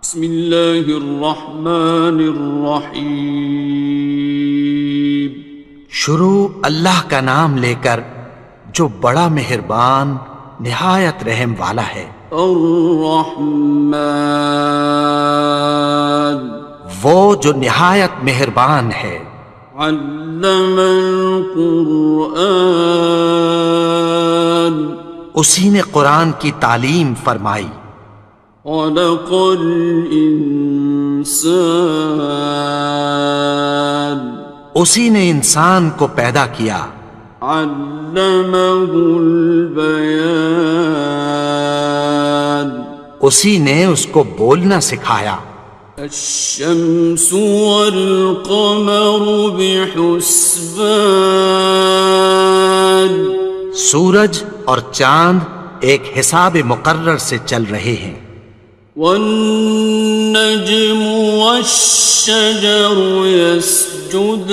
بسم اللہ الرحمن الرحیم۔ شروع اللہ کا نام لے کر جو بڑا مہربان نہایت رحم والا ہے۔ الرحمن، وہ جو نہایت مہربان ہے۔ علم القرآن، اسی نے قرآن کی تعلیم فرمائی۔ خلق الانسان، اسی نے انسان کو پیدا کیا۔ علمہ البیان، اسی نے اس کو بولنا سکھایا۔ الشمس والقمر بحسبان، سورج اور چاند ایک حساب مقرر سے چل رہے ہیں۔ والنجم والشجر يسجدان،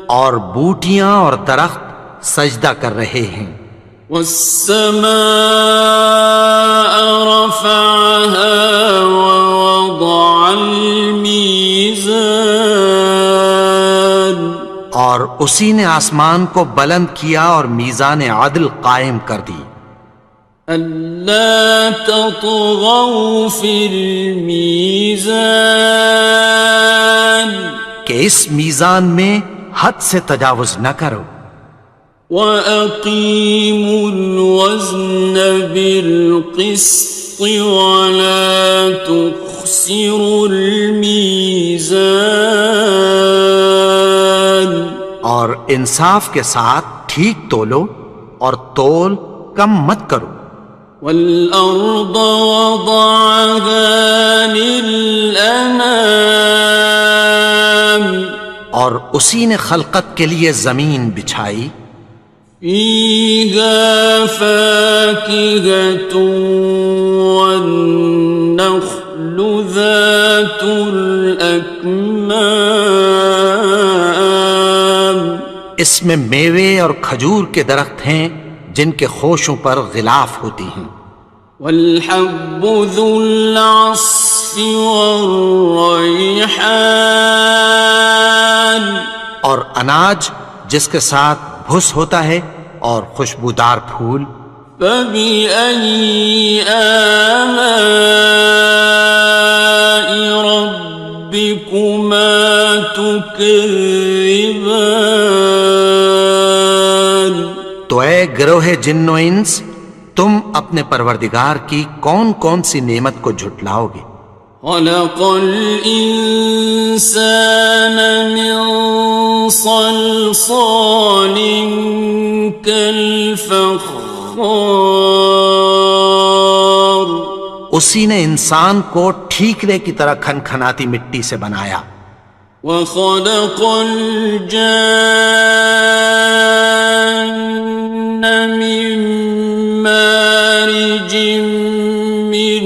اور بوٹیاں اور درخت سجدہ کر رہے ہیں۔ والسماء رفعها ووضع الميزان، اور اسی نے آسمان کو بلند کیا اور میزان عدل قائم کر دی۔ ألا تطغوا في الميزان، کہ اس میزان میں حد سے تجاوز نہ کرو۔ وَأَقِيمُوا الْوَزْنَ بِالْقِسْطِ وَلَا تُخْسِرُوا الْمِيزَانَ، اور انصاف کے ساتھ ٹھیک تولو اور تول کم مت کرو۔ وَالْأَرْضَ وَضَعَهَا لِلْأَنَامِ، اور اسی نے خلقت کے لیے زمین بچھائی۔ فِيهَا فَاكِهَةٌ وَالنَّخْلُ ذَاتُ الْأَكْمَامِ، اس میں میوے اور کھجور کے درخت ہیں جن کے خوشوں پر غلاف ہوتی ہیں۔ وَالْحَبُّ ذُو الْعَصْفِ وَالرَّيْحَانِ، اور اناج جس کے ساتھ بھس ہوتا ہے اور خوشبودار پھول۔ فَبِأَيِّ آلَاءِ رَبِّكُمَا تُكَذِّبَانِ، تو اے گروہ جن و انس، تم اپنے پروردگار کی کون کون سی نعمت کو جھٹلاؤ گے؟ خَلَقَ الْإِنسَانَ مِنْ صَلْصَالٍ كَالْفَخَّارِ، اسی نے انسان کو ٹھیکرے کی طرح کھنکھناتی مٹی سے بنایا۔ وَخَلَقَ الْجَانَّ مِن مَّارِجٍ مِّن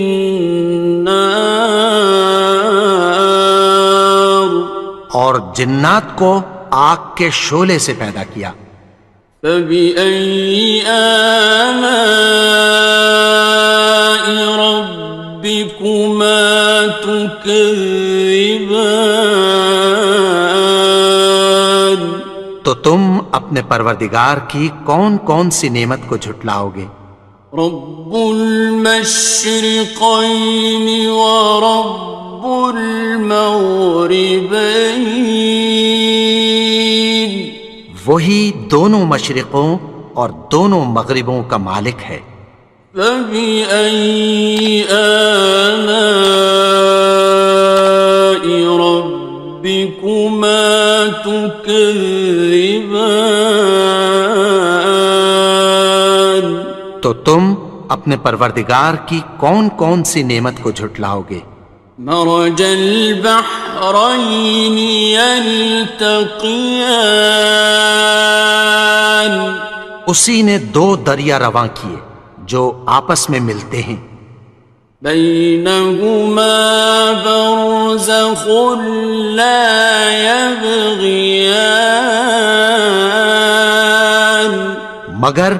نَّارٍ، اور جنات کو آگ کے شعلے سے پیدا کیا۔ فَبِأَيِّ آلَاءِ رَبِّكُمَا تُكَذِّبَانِ، تو تم اپنے پروردگار کی کون کون سی نعمت کو جھٹلاؤ گے؟ رب المشرقین ورب المغربین، وہی دونوں مشرقوں اور دونوں مغربوں کا مالک ہے۔ فَبِأَيِّ آلَاءِ رَبِّكُمَا تُكَذِّبَانِ، تو تم اپنے پروردگار کی کون کون سی نعمت کو جھٹلاؤ گے؟ مرج البحرین یلتقیان، اسی نے دو دریا رواں کیے جو آپس میں ملتے ہیں۔ بینہما برزخ لا یبغیان، مگر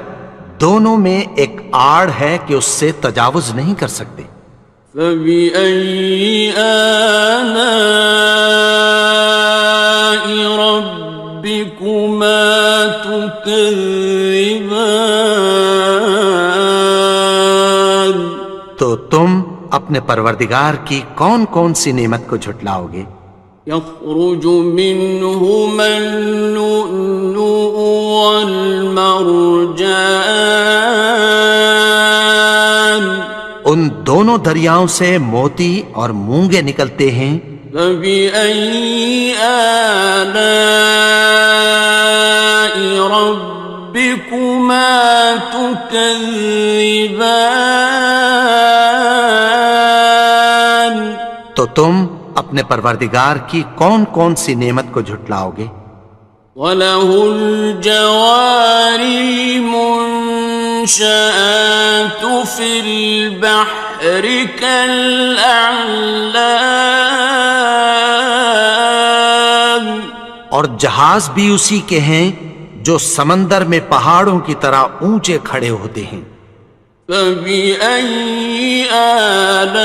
دونوں میں ایک آڑ ہے کہ اس سے تجاوز نہیں کر سکتے۔ فبأي آلاء ربكما تكذبان؟ تو تم اپنے پروردگار کی کون کون سی نعمت کو جھٹلاؤ گے؟ يخرج منهما اللؤلؤ والمرجان ان دونوں دریاؤں سے موتی اور مونگے نکلتے ہیں۔ فبأي آلاء ربكما تكذبان؟ تو تم اپنے پروردگار کی کون کون سی نعمت کو جھٹلاؤ گے؟ وَلَهُ الْجَوَارِ الْمُنشَآتُ فِي الْبَحْرِ كَالْأَعْلَامِ، اور جہاز بھی اسی کے ہیں جو سمندر میں پہاڑوں کی طرح اونچے کھڑے ہوتے ہیں۔ فَبِأَيِّ آلَاءِ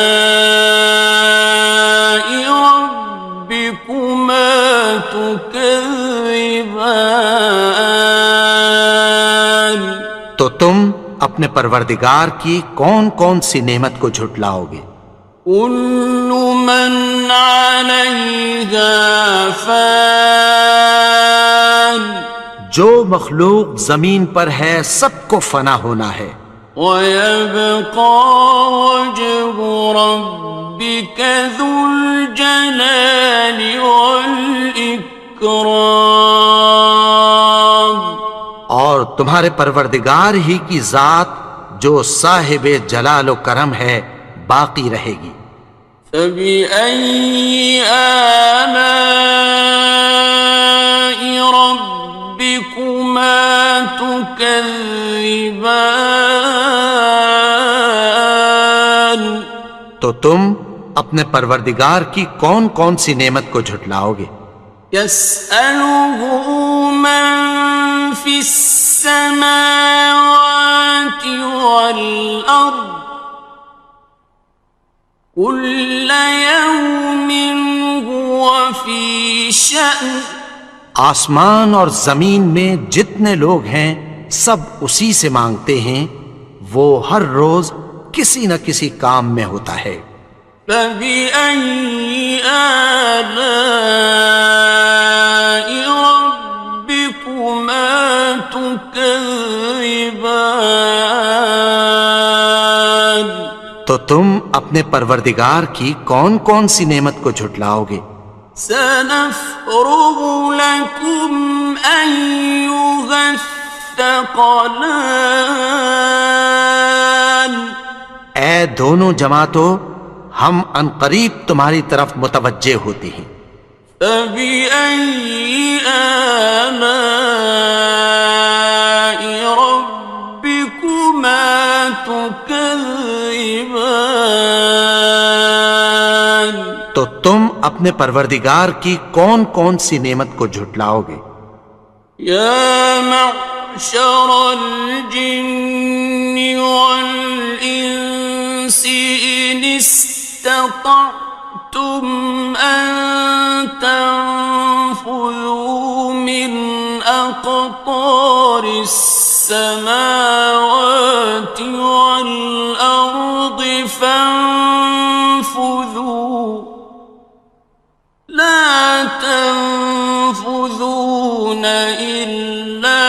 رَبِّكُمَا تُكَذِّبَانِ؟ تو تم اپنے پروردگار کی کون کون سی نعمت کو جھٹلاؤ گے؟ كُلُّ مَنْ عَلَيْهَا فَانٍ، جو مخلوق زمین پر ہے سب کو فنا ہونا ہے۔ وَيَبْقَى وَجْهُ رَبِّكَ ذُو الْجَلَالِ وَالْإِكْرَامِ، اور تمہارے پروردگار ہی کی ذات جو صاحب جلال و کرم ہے باقی رہے گی۔ فَبِأَيِّ آلَاءِ رَبِّكُمَا تُكَذِّبَانِ؟ تو تم اپنے پروردگار کی کون کون سی نعمت کو جھٹلاؤ گے؟ يَسْأَلُهُ مَن فِي السَّمَاوَاتِ وَالْأَرْضِ كُلَّ يَوْمٍ هُوَ فِي شَأْنٍ، آسمان اور زمین میں جتنے لوگ ہیں سب اسی سے مانگتے ہیں، وہ ہر روز کسی نہ کسی کام میں ہوتا ہے۔ فَبِأَيِّ آلَاءِ رَبِّكُمَا تُكَذِّبَانِ؟ تو تم اپنے پروردگار کی کون کون سی نعمت کو جھٹلاؤ گے؟ سَنَفْرُغُ لَكُمْ أَيُّهَ الثَّقَلَانِ؟ اے دونوں جماعتوں، ہم عنقریب تمہاری طرف متوجہ ہوتے ہیں۔ فَبِأَيِّ آلَاءِ رَبِّكُمَا تُكَذِّبَانِ؟ تو تم اپنے پروردگار کی کون کون سی نعمت کو جھٹلاؤ گے؟ يَا مَعْشَرَ الْجِنِّ وَالْإِنسِ إِنِ اسْتَطَعْتُمْ أَن تَنفُذُوا مِنْ أَقْطَارِ السَّمَاوَاتِ وَالْأَرْضِ فَانفُذُوا لَا تَنفُذُونَ إِلَّا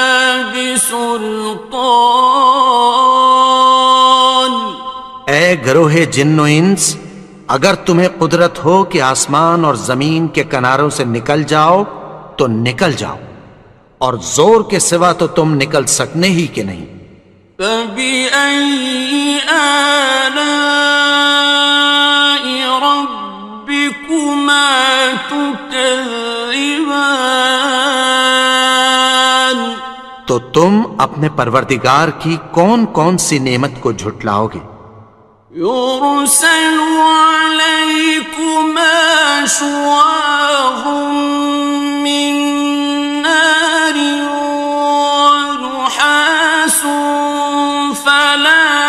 بِسُلْطَانٍ۔ اے گروہ جن و انس، اگر تمہیں قدرت ہو کہ آسمان اور زمین کے کناروں سے نکل جاؤ تو نکل جاؤ، اور زور کے سوا تو تم نکل سکنے ہی کہ نہیں۔ فَبِأَيِّ آلَاءِ رَبِّكُمَا تُكَذِّبَانِ؟ تو تم اپنے پروردگار کی کون کون سی نعمت کو جھٹلاؤ گے؟ يُرْسَلُ عَلَيْكُمَا شُوَاظٌ مِّن نَّارٍ وَنُحَاسٌ فَلَا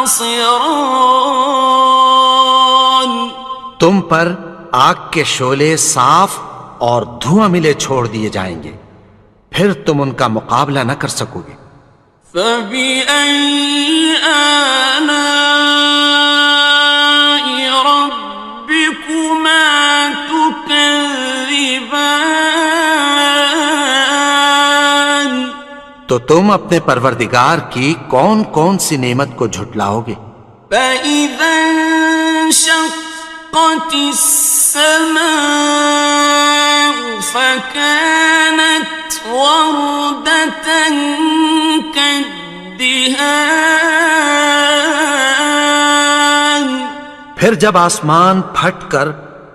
خصران. تم پر آگ کے شعلے صاف اور دھواں ملے چھوڑ دیے جائیں گے، پھر تم ان کا مقابلہ نہ کر سکو گے۔ فبأي آلاء ربكما تكذبان. تو تم اپنے پروردگار کی کون کون سی نعمت کو جھٹلاؤ گے؟ فإذا انشقت السماء فكانت وردة كالدهان. پھر جب آسمان پھٹ کر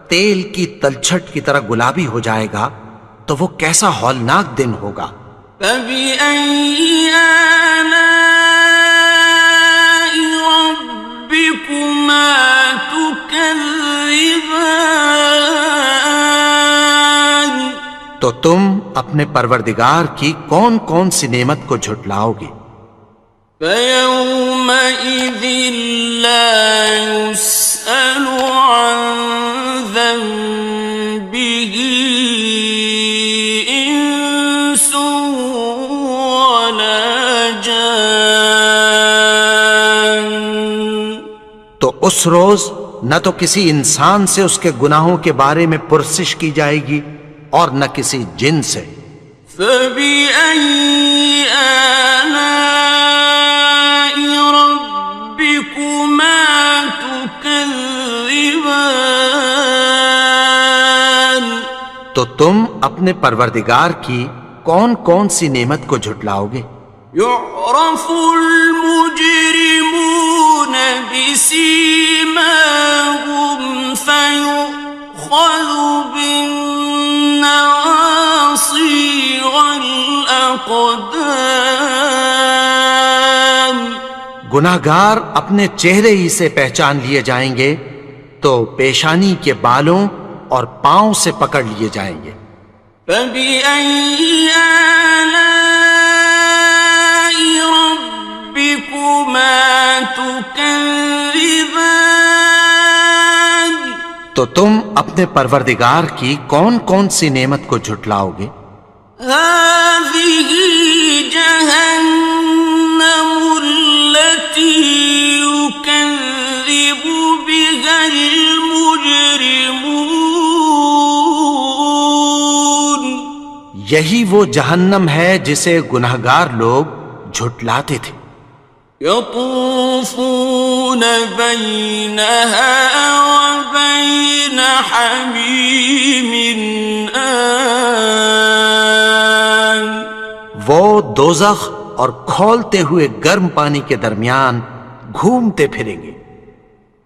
تیل کی تلچھٹ کی طرح گلابی ہو جائے گا تو وہ کیسا ہولناک دن ہوگا۔ فبأي آلاء ربكما تكذبان. تو تم اپنے پروردگار کی کون کون سی نعمت کو جھٹلاؤ گے؟ فيومئذ لا يسأل عن ذنبه إنس ولا جان. تو اس روز نہ تو کسی انسان سے اس کے گناہوں کے بارے میں پرسش کی جائے گی اور نہ کسی جن سے۔ فبأي آلاء ربكما تكذبان. تو تم اپنے پروردگار کی کون کون سی نعمت کو جھٹلاؤ گے؟ يعرف المجرمون بسيماهم فيؤخذ بالنواصي والأقدام. گناہگار اپنے چہرے ہی سے پہچان لیے جائیں گے تو پیشانی کے بالوں اور پاؤں سے پکڑ لیے جائیں گے۔ فبأي آلاء ربكما تكذبان. تو تم اپنے پروردگار کی کون کون سی نعمت کو جھٹلاؤ گے؟ هذه جهنم التي يكذب بها المجرمون. یہی وہ جہنم ہے جسے گناہگار لوگ جھٹلاتے تھے۔ يطوفون بينها وبين حميم آن. وہ دوزخ اور کھولتے ہوئے گرم پانی کے درمیان گھومتے پھریں گے۔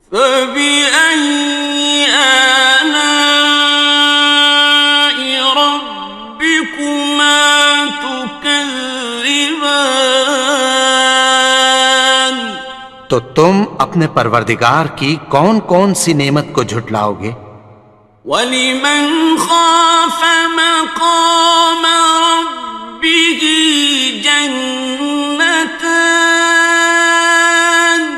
فبأي آلاء ربكما تكذبان. تو تم اپنے پروردگار کی کون کون سی نعمت کو جھٹلاؤ گے؟ وَلِمَنْ خَافَ مَقَامَ رَبِّهِ جَنَّتَانِ.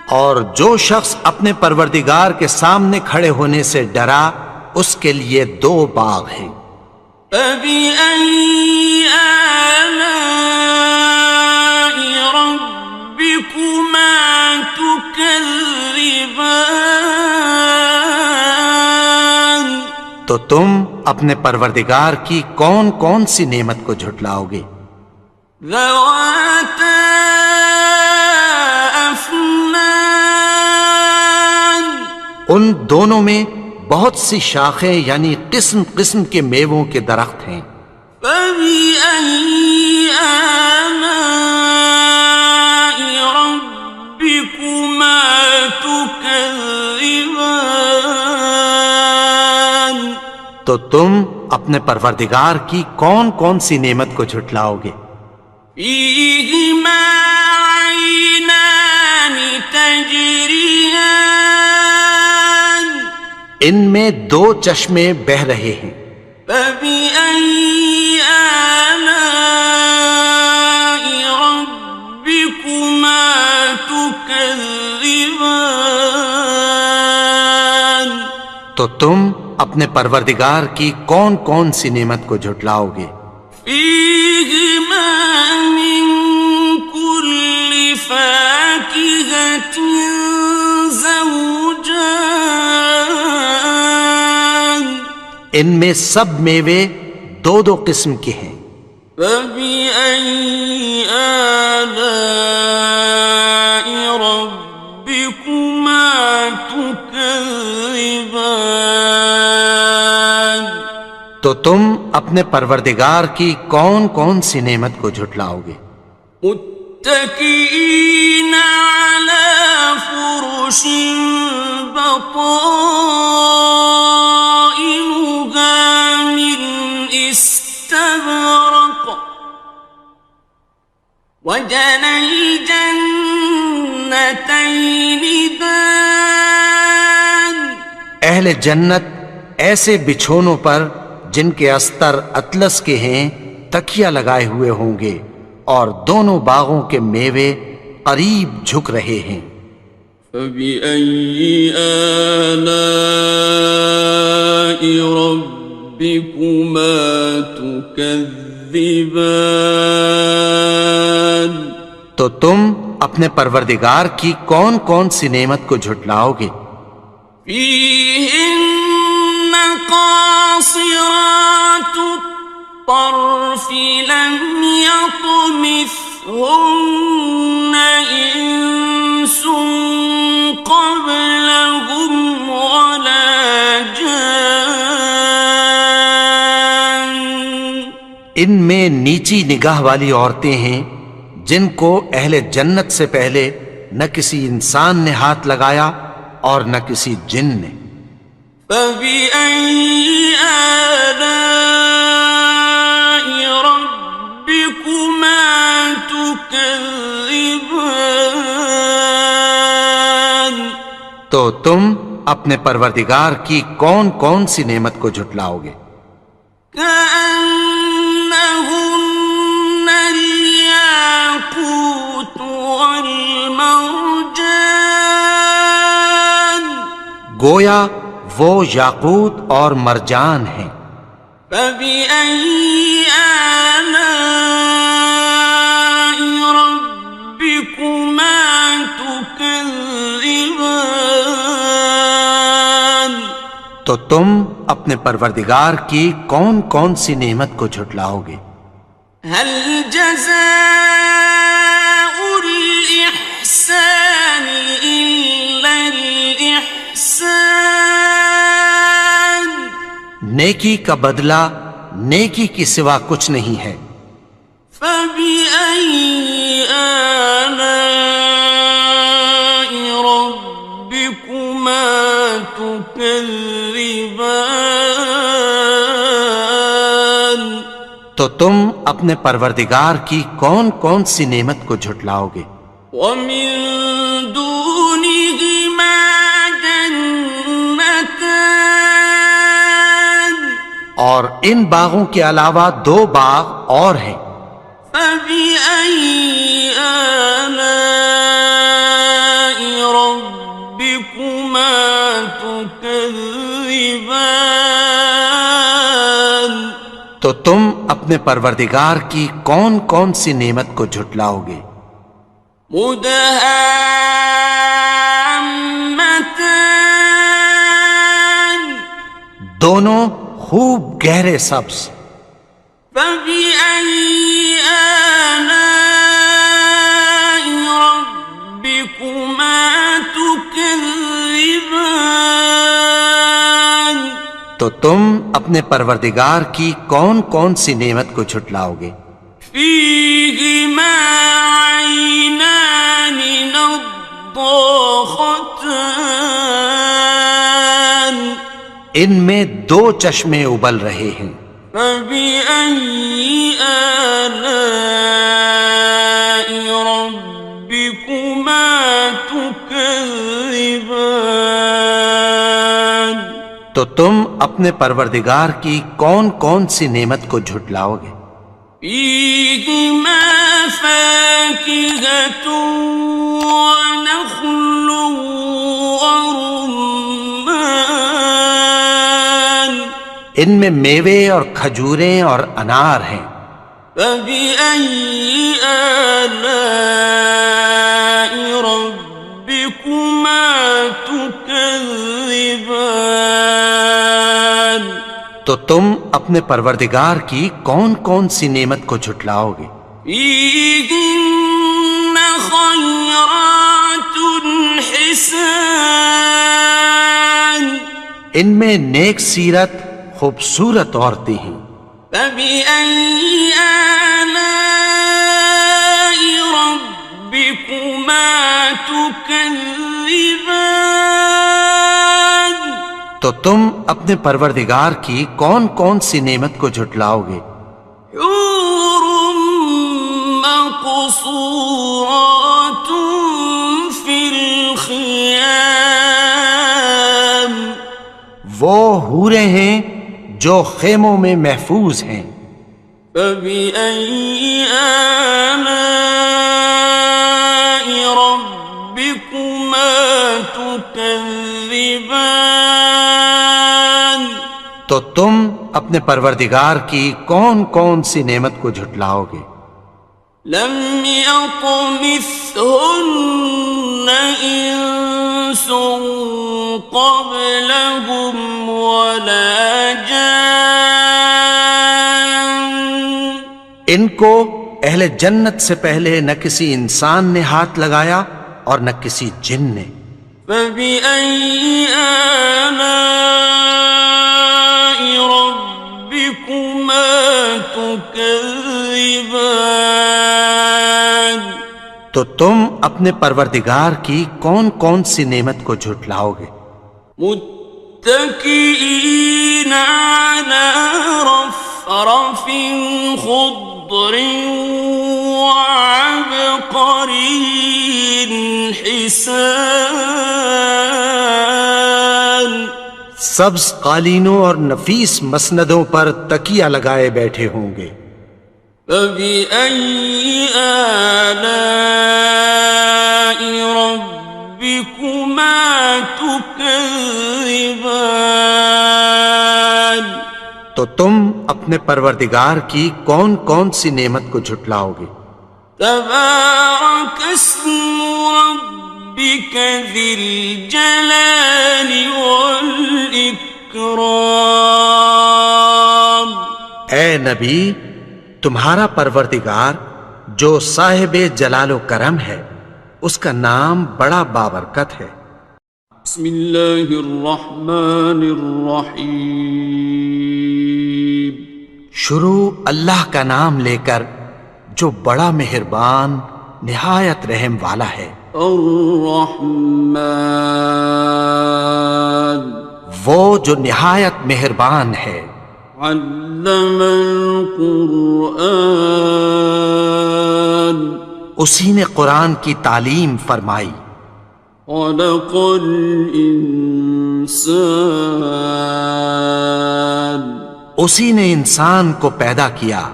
اور جو شخص اپنے پروردگار کے سامنے کھڑے ہونے سے ڈرا اس کے لیے دو باغ ہیں۔ فَبِأَيِّ آلَاءِ رَبِّكُمَا تُكَذِّبَانِ. تو تم اپنے پروردگار کی کون کون سی نعمت کو جھٹلاؤ گے؟ ذَوَاتَا أَفْنَانٍ. ان دونوں میں بہت سی شاخیں یعنی قسم قسم کے میووں کے درخت ہیں۔ فَبِأَيِّ آلَاءِ رَبِّكُمَا تُكَذِّبَانِ. تو تم اپنے پروردگار کی کون کون سی نعمت کو جھٹلاؤ گے؟ فِيهِمَا عَيْنَانِ تَجْرِيَانِ. ان میں دو چشمے بہہ رہے ہیں۔ فَبِأَيِّ آلَاءِ رَبِّكُمَا تُكَذِّبَانِ. تم اپنے پروردگار کی کون کون سی نعمت کو جھٹلاؤ گے؟ فيهما من كل فاكهة زوجان ان میں سب میوے دو دو قسم کے ہیں۔ فبأي آلاء ربكما تكذبان تو تم اپنے پروردگار کی کون کون سی نعمت کو جھٹلاؤ گے؟ متكئين على فرش بطائنها من استبرق وجنى الجنتين دان اہل جنت ایسے بچھونوں پر جن کے استر اطلس کے ہیں تکیہ لگائے ہوئے ہوں گے، اور دونوں باغوں کے میوے قریب جھک رہے ہیں۔ فبأي آلاء ربكما تكذبان تو تم اپنے پروردگار کی کون کون سی نعمت کو جھٹلاؤ گے؟ فيهن قاصرات الطرف لم يطمثهن إنس قبلهم ولا جان ان میں نیچی نگاہ والی عورتیں ہیں جن کو اہل جنت سے پہلے نہ کسی انسان نے ہاتھ لگایا اور نہ کسی جن نے۔ فبأي آلاء ربكما تكذبان تو تم اپنے پروردگار کی کون کون سی نعمت کو جھٹلاؤ گے؟ كأنهن الياقوت والمرجان گویا وہ یاقوت اور مرجان ہیں۔ فبأي آلاء ربكما تكذبان تو تم اپنے پروردگار کی کون کون سی نعمت کو جھٹلاؤ گے؟ هل جزاء الإحسان إلا الإحسان نیکی کا بدلہ نیکی کی سوا کچھ نہیں ہے۔ فبأي آلاء ربكما تكذبان تو تم اپنے پروردگار کی کون کون سی نعمت کو جھٹلاؤ گے؟ ومن دونهما جنتان اور ان باغوں کے علاوہ دو باغ اور ہیں۔ فبأي آلاء ربكما تكذبان تو تم اپنے پروردگار کی کون کون سی نعمت کو جھٹلاؤ گے؟ مدهامتان دونوں خوب گہرے سبز۔ فبأي آلاء ربكما تكذبان تو تم اپنے پروردگار کی کون کون سی نعمت کو جھٹلاؤ گے؟ فيهما عينان نضاختان ان میں دو چشمے ابل رہے ہیں۔ فبأي آلاء ربكما تكذبان تو تم اپنے پروردگار کی کون کون سی نعمت کو جھٹلاؤ گے؟ فيهما فاكهة ونخل ورمان ان میں میوے اور کھجوریں اور انار ہیں۔ فبأي آلاء ربكما تكذبان؟ تو تم اپنے پروردگار کی کون کون سی نعمت کو جھٹلاؤ گے؟ فيهن خيرات حسان، ان میں نیک سیرت خوبصورت عورتیں ہیں۔ فبأي آلاء ربكما تكذبان؟ تو تم اپنے پروردگار کی کون کون سی نعمت کو جھٹلاؤ گے؟ حور مقصورات في الخيام، وہ حوریں ہیں جو خیموں میں محفوظ ہیں۔ فبأي آلاء ربكما تكذبان؟ تو تم اپنے پروردگار کی کون کون سی نعمت کو جھٹلاؤ گے؟ لم يطمثهن إنس قبلهم ولا جان، ان کو اہل جنت سے پہلے نہ کسی انسان نے ہاتھ لگایا اور نہ کسی جن نے۔ فبأي آلاء ربكما تكذبان؟ تو تم اپنے پروردگار کی کون کون سی نعمت کو جھٹلاؤ گے؟ متكئين على رفرف خضر وعبقري حسان، سبز قالینوں اور نفیس مسندوں پر تکیہ لگائے بیٹھے ہوں گے۔ فبأي آلاء ربكما تكذبان؟ تو تم اپنے پروردگار کی کون کون سی نعمت کو جھٹلاؤ گے؟ تبارك اسم ربك ذي الجلال والإكرام۔ اے نبی، تمہارا پروردگار جو صاحب جلال و کرم ہے، اس کا نام بڑا بابرکت ہے۔ بسم اللہ الرحمن الرحیم، شروع اللہ کا نام لے کر جو بڑا مہربان نہایت رحم والا ہے۔ الرحمن، وہ جو نہایت مہربان ہے۔ علم القرآن، اسی نے قرآن کی تعلیم فرمائی۔ خلق الانسان، اسی نے انسان کو پیدا کیا۔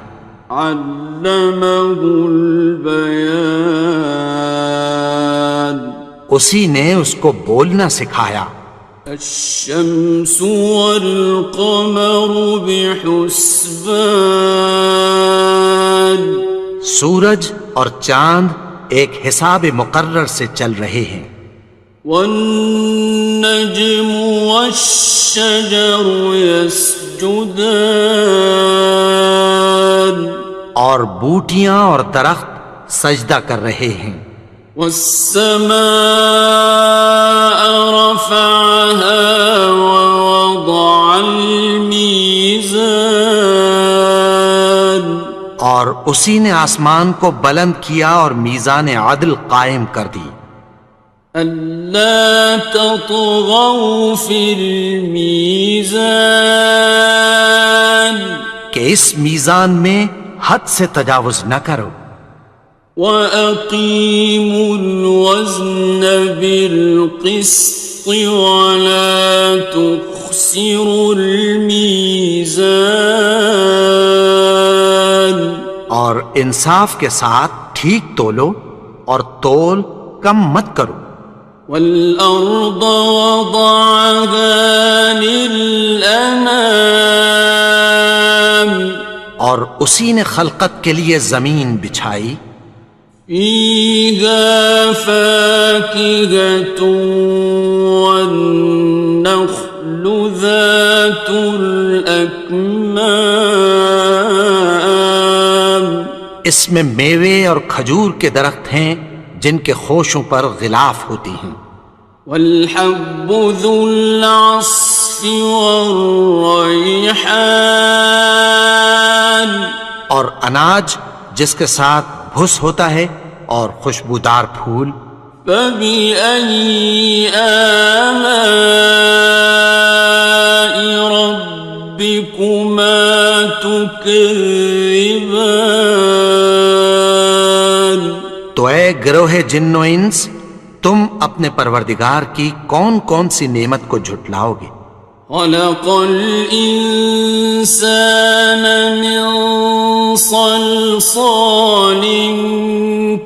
علمہ البیان، اسی نے اس کو بولنا سکھایا۔ الشمس والقمر بحسبان، سورج اور چاند ایک حساب مقرر سے چل رہے ہیں۔ والنجم والشجر يسجدان، اور بوٹیاں اور درخت سجدہ کر رہے ہیں۔ والسماء رفعها ووضع الميزان، اور اسی نے آسمان کو بلند کیا اور میزان عدل قائم کر دی۔ ألا تطغوا في الميزان، کہ اس میزان میں حد سے تجاوز نہ کرو۔ وَأَقِيمُوا الْوَزْنَ بِالْقِسْطِ وَلَا تُخْسِرُوا الْمِيزَانَ، اور انصاف کے ساتھ ٹھیک تولو اور تول کم مت کرو۔ وَالْأَرْضَ وَضَعَهَا لِلْأَنَامِ، اور اسی نے خلقت کے لیے زمین بچھائی، فيها فاكهة والنخل ذات الأكمام، اس میں میوے اور کھجور کے درخت ہیں جن کے خوشوں پر غلاف ہوتی ہیں، والحب ذو العصف والريحان، اور اناج جس کے ساتھ بھس ہوتا ہے اور خوشبودار پھول، فبأي آلاء ربكما تكذبان؟ تو اے گروہ جن و انس، تم اپنے پروردگار کی کون کون سی نعمت کو جھٹلاؤ گے؟ خلق الإنسان من صلصال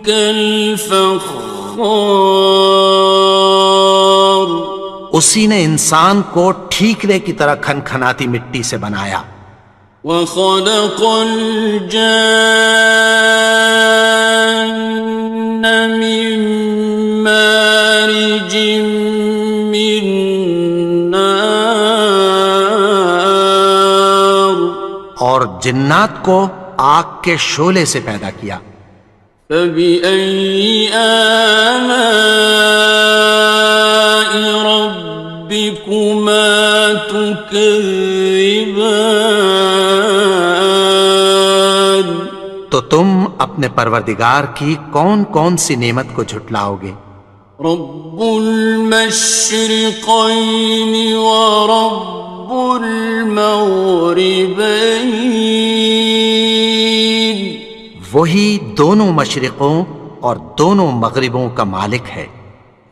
كالفخار، اسی نے انسان کو ٹھیکرے کی طرح کھنکھناتی مٹی سے بنایا، وخلق الجان من مارج من نار، اور جنات کو آگ کے شعلے سے پیدا کیا، فبأي آلاء ربكما تكذبان؟ تو تم اپنے پروردگار کی کون کون سی نعمت کو جھٹلاؤ گے؟ رب المشرقين ورب المغربين، وہی دونوں مشرقوں اور دونوں مغربوں کا مالک ہے،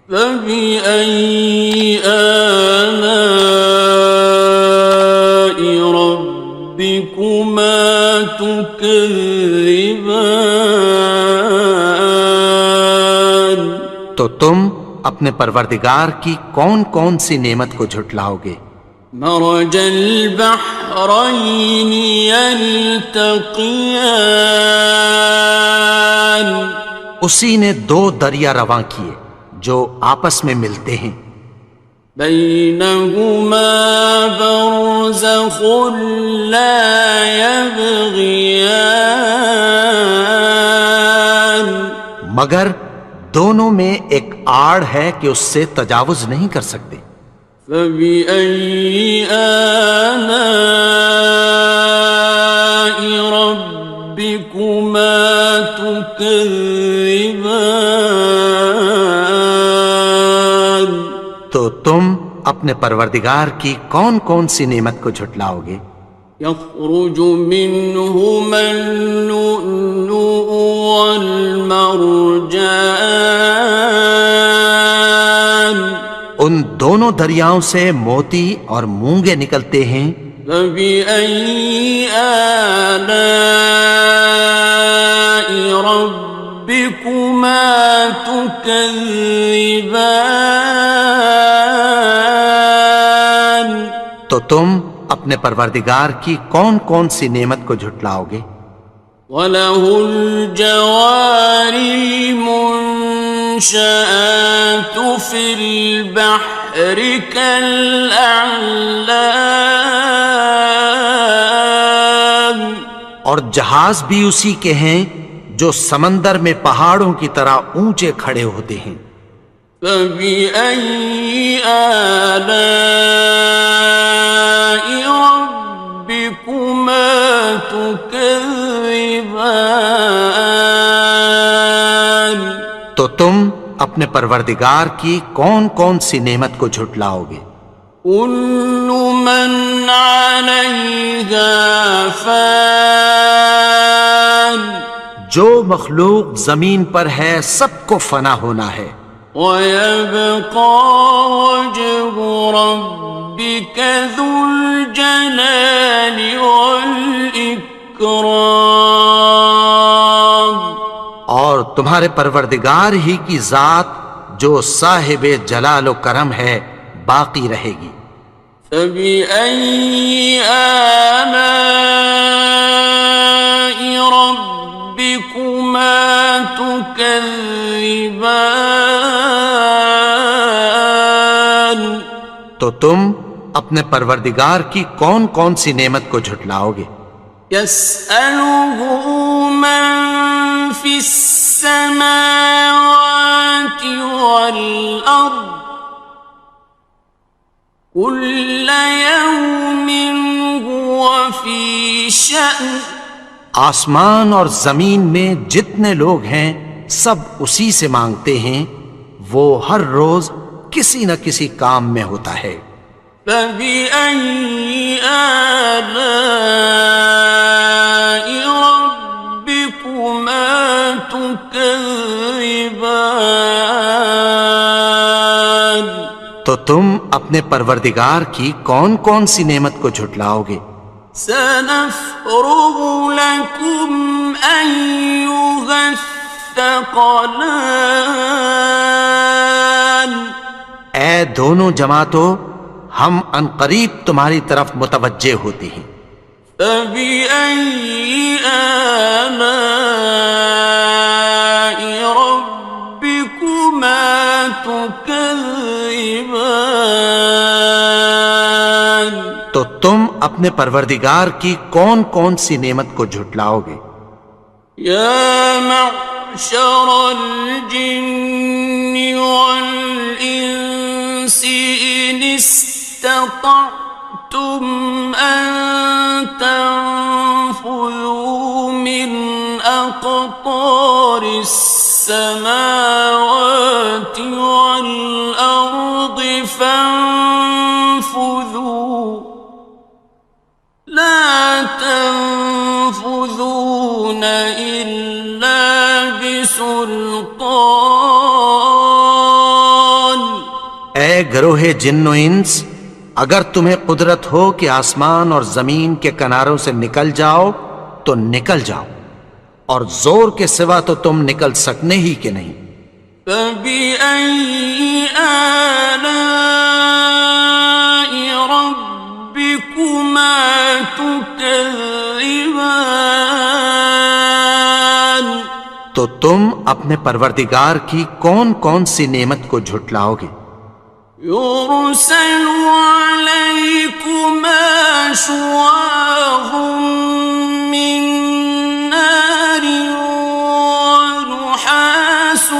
فبأي آلاء ربكما تكذبان؟ تو تم اپنے پروردگار کی کون کون سی نعمت کو جھٹلاؤ گے؟ مرج البحرين يلتقيان، اسی نے دو دریا رواں کیے جو آپس میں ملتے ہیں، بينهما برزخ لا يبغيان، مگر دونوں میں ایک آڑ ہے کہ اس سے تجاوز نہیں کر سکتے، فبأي آلاء ربكما تكذبان؟ تو تم اپنے پروردگار کی کون کون سی نعمت کو جھٹلاؤ گے؟ يخرج منهما اللؤلؤ والمرجان، ان دونوں دریاؤں سے موتی اور مونگے نکلتے ہیں، فبأي آلاء ربكما تكذبان؟ تو تم اپنے پروردگار کی کون کون سی نعمت کو جھٹلاؤ گے؟ وَلَهُ الْجَوَارِ الْمُنشَآتُ فِي الْبَحْرِ كَالْأَعْلَامِ، اور جہاز بھی اسی کے ہیں جو سمندر میں پہاڑوں کی طرح اونچے کھڑے ہوتے ہیں، فَبِأَيِّ آلَاءِ رَبِّكُمَا تُكَذِّبَانِ؟ تو تم اپنے پروردگار کی کون کون سی نعمت کو جھٹلاؤ گے؟ كُلُّ مَنْ عَلَيْهَا فَانٍ، جو مخلوق زمین پر ہے سب کو فنا ہونا ہے، وَيَبْقَى وَجْهُ رَبِّكَ ذُو الْجَلَالِ وَالْإِكْرَامِ، اور تمہارے پروردگار ہی کی ذات جو صاحب جلال و کرم ہے باقی رہے گی، فبأي آلاء ربكما تكذبان؟ تو تم اپنے پروردگار کی کون کون سی نعمت کو جھٹلاؤ گے؟ يسأله من في السماوات والأرض كل يوم هو في شأن. آسمان اور زمین میں جتنے لوگ ہیں سب اسی سے مانگتے ہیں، وہ ہر روز کسی نہ کسی کام میں ہوتا ہے۔ فبأي آلاء ربكما تكذبان؟ تو تم اپنے پروردگار کی کون کون سی نعمت کو جھٹلاؤ گے؟ سنفرغ لكم أيها الثقلان. اے دونوں جماعتوں، ہم عنقریب تمہاری طرف متوجہ ہوتے ہیں۔ فبأي آلاء ربكما تكذبان؟ تو تم اپنے پروردگار کی کون کون سی نعمت کو جھٹلاؤ گے؟ یا معشر الجن والانس ان استطعتم ان تنفذوا من اقطار السماوات والارض فانفذوا لا تنفذون إلا بسلطان. اے گروہ جن و انس، اگر تمہیں قدرت ہو کہ آسمان اور زمین کے کناروں سے نکل جاؤ تو نکل جاؤ، اور زور کے سوا تو تم نکل سکنے ہی کہ نہیں۔ فبأي آلاء ربكما تكذبان؟ تو تم اپنے پروردگار کی کون کون سی نعمت کو جھٹلاؤ گے؟ يرسل عليكما شواظ من نار ونحاس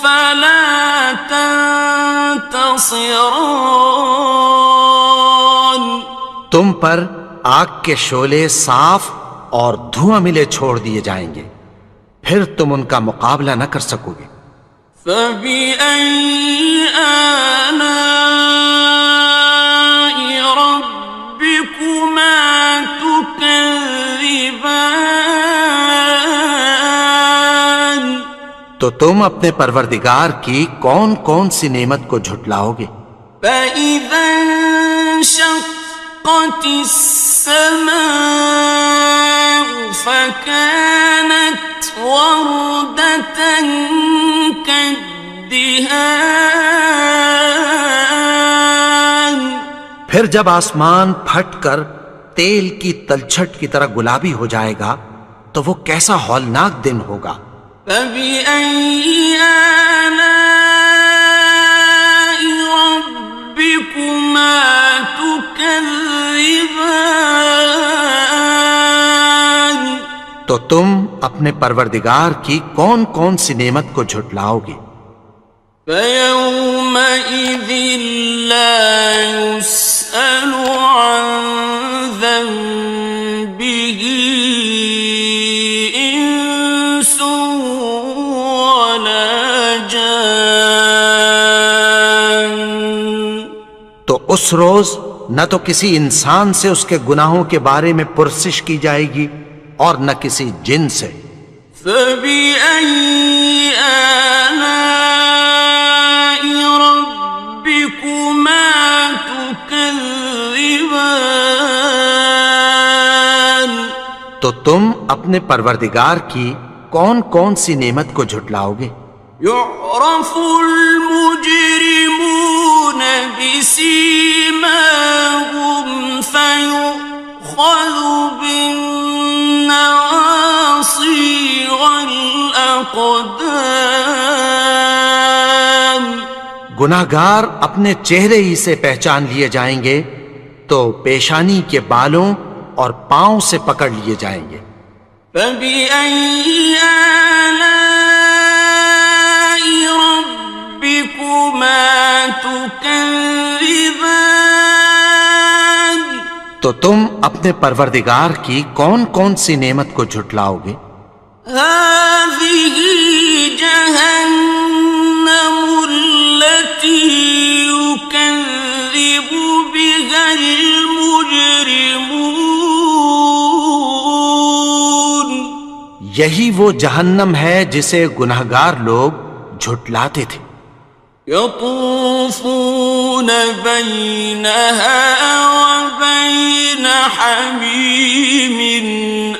فلا تنتصران. تم پر آگ کے شعلے صاف اور دھواں ملے چھوڑ دیے جائیں گے، پھر تم ان کا مقابلہ نہ کر سکو گے۔ فبأي آلاء ربكما تكذبان؟ تو تم اپنے پروردگار کی کون کون سی نعمت کو جھٹلاؤ گے؟ فإذا انشقت السماء فكانت وردة كالدهان. پھر جب آسمان پھٹ کر تیل کی تلچھٹ کی طرح گلابی ہو جائے گا تو وہ کیسا ہولناک دن ہوگا۔ فبأي آلاء ربكما تكذبان؟ تو تم اپنے پروردگار کی کون کون سی نعمت کو جھٹلاؤ گے؟ فيومئذ لا يسأل عن ذنبه إنس ولا جان. تو اس روز نہ تو کسی انسان سے اس کے گناہوں کے بارے میں پرسش کی جائے گی اور نہ کسی جن سے۔ فبأي آلاء ربكما تكذبان؟ تو تم اپنے پروردگار کی کون کون سی نعمت کو جھٹلاؤ گے؟ يعرف المجرمون بسيماهم الأقدام گناہگار اپنے چہرے ہی سے پہچان لیے جائیں گے تو پیشانی کے بالوں اور پاؤں سے پکڑ لیے جائیں گے. فبأي آلاء ربكما تكذبان تو تم اپنے پروردگار کی کون کون سی نعمت کو جھٹلاؤ گے؟ هذه جهنم التي يكذب بها المجرمون یہی وہ جہنم ہے جسے گناہگار لوگ جھٹلاتے تھے. يطوفون بينها وبين حميم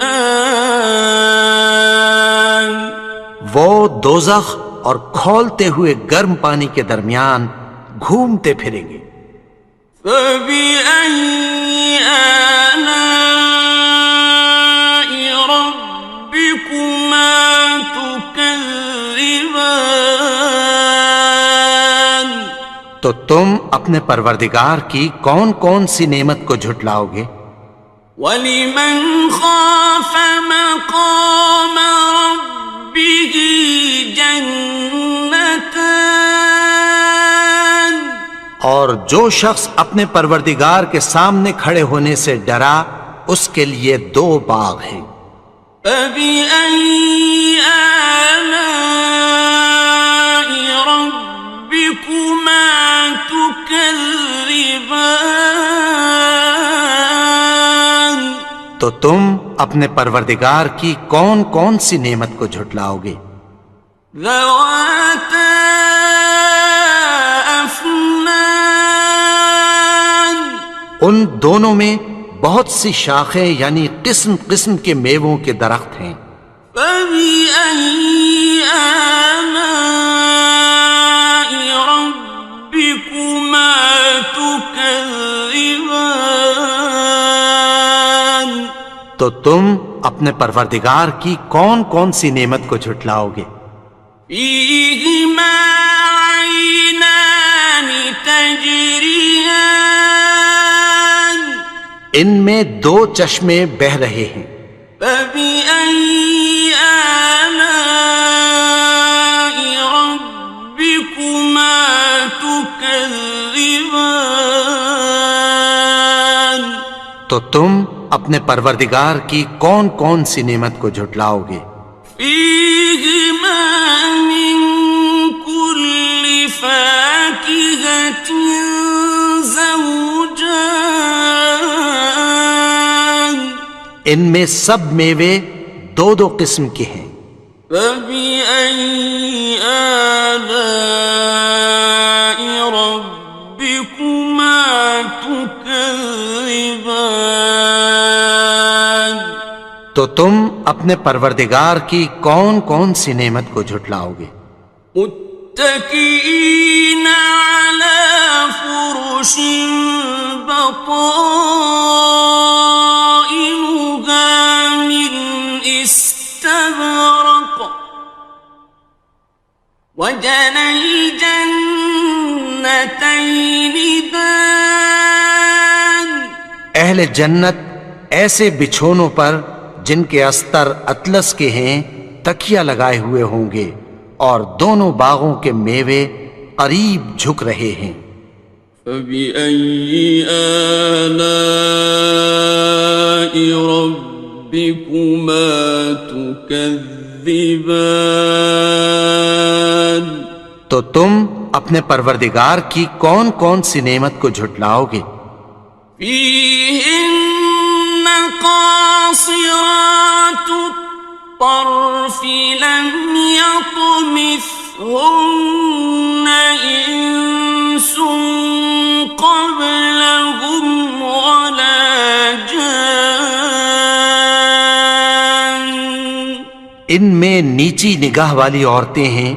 آن وہ دوزخ اور کھولتے ہوئے گرم پانی کے درمیان گھومتے پھریں گے. فبأي آلاء ربكما تكذبان تو تم اپنے پروردگار کی کون کون سی نعمت کو جھٹلاؤ گے؟ وَلِمَنْ خَافَ مَقَامَ رَبِّهِ جَنَّتَانِ اور جو شخص اپنے پروردگار کے سامنے کھڑے ہونے سے ڈرا اس کے لیے 2 باغ ہیں. فَبِأَيِّ آلَاءِ رَبِّكُمَا تُكَذِّبَانِ تو تم اپنے پروردگار کی کون کون سی نعمت کو جھٹلاؤ گے؟ ذَوَاتَا أَفْنَانٍ ان دونوں میں بہت سی شاخیں یعنی قسم قسم کے میووں کے درخت ہیں. فَبِأَيِّ آلَاءِ رَبِّكُمَا تُكَذِّبَانِ تو تم اپنے پروردگار کی کون کون سی نعمت کو جھٹلاؤ گے؟ فِيهِمَا عَيْنَانِ تَجْرِيَانِ ان میں 2 چشمے بہ رہے ہیں. فَبِأَيِّ آلَاءِ رَبِّكُمَا تُكَذِّبَانِ تو تم اپنے پروردگار کی کون کون سی نعمت کو جھٹلاؤ گے؟ فِيهِمَا مِن كُلِّ فَاكِهَةٍ زَوْجَانِ ان میں سب میوے 2 قسم کے ہیں. فَبِأَيِّ آلَاءِ رَبِّكُمَا تُكَذِّبَانِ تو تم اپنے پروردگار کی کون کون سی نعمت کو جھٹلاؤ گے؟ متكئين على فرش بطائنها من استبرق وجنى الجنتين دان اہل جنت ایسے بچھونوں پر جن کے استر اطلس کے ہیں تکیہ لگائے ہوئے ہوں گے اور دونوں باغوں کے میوے قریب جھک رہے ہیں. فَبِأَيِّ آلَاءِ رَبِّكُمَا تُكَذِّبَانِ تو تم اپنے پروردگار کی کون کون سی نعمت کو جھٹلاؤ گے؟ فِيهِنَّ قَاصِرَاتُ الطَّرْفِ لَمْ يَطْمِثْهُنَّ إِنسٌ قَبْلَهُمْ وَلَا جَانٌّ ان میں نیچی نگاہ والی عورتیں ہیں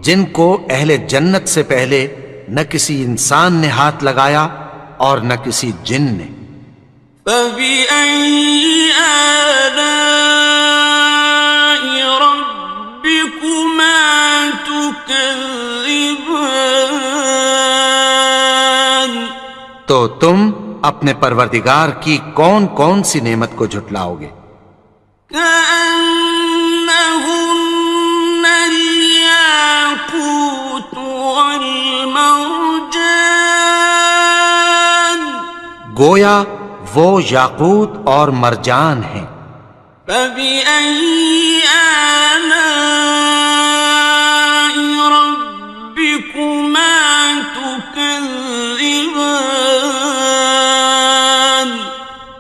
جن کو اہل جنت سے پہلے نہ کسی انسان نے ہاتھ لگایا اور نہ کسی جن نے. فَبِأَيِّ آلَاءِ رَبِّكُمَا تكذبان تو تم اپنے پروردگار کی کون کون سی نعمت کو جھٹلاؤ گے؟ كأنهن الياقوت والمرجان گویا وہ یاقوت اور مرجان ہیں۔ فبأي آلاء ربكما تكذبان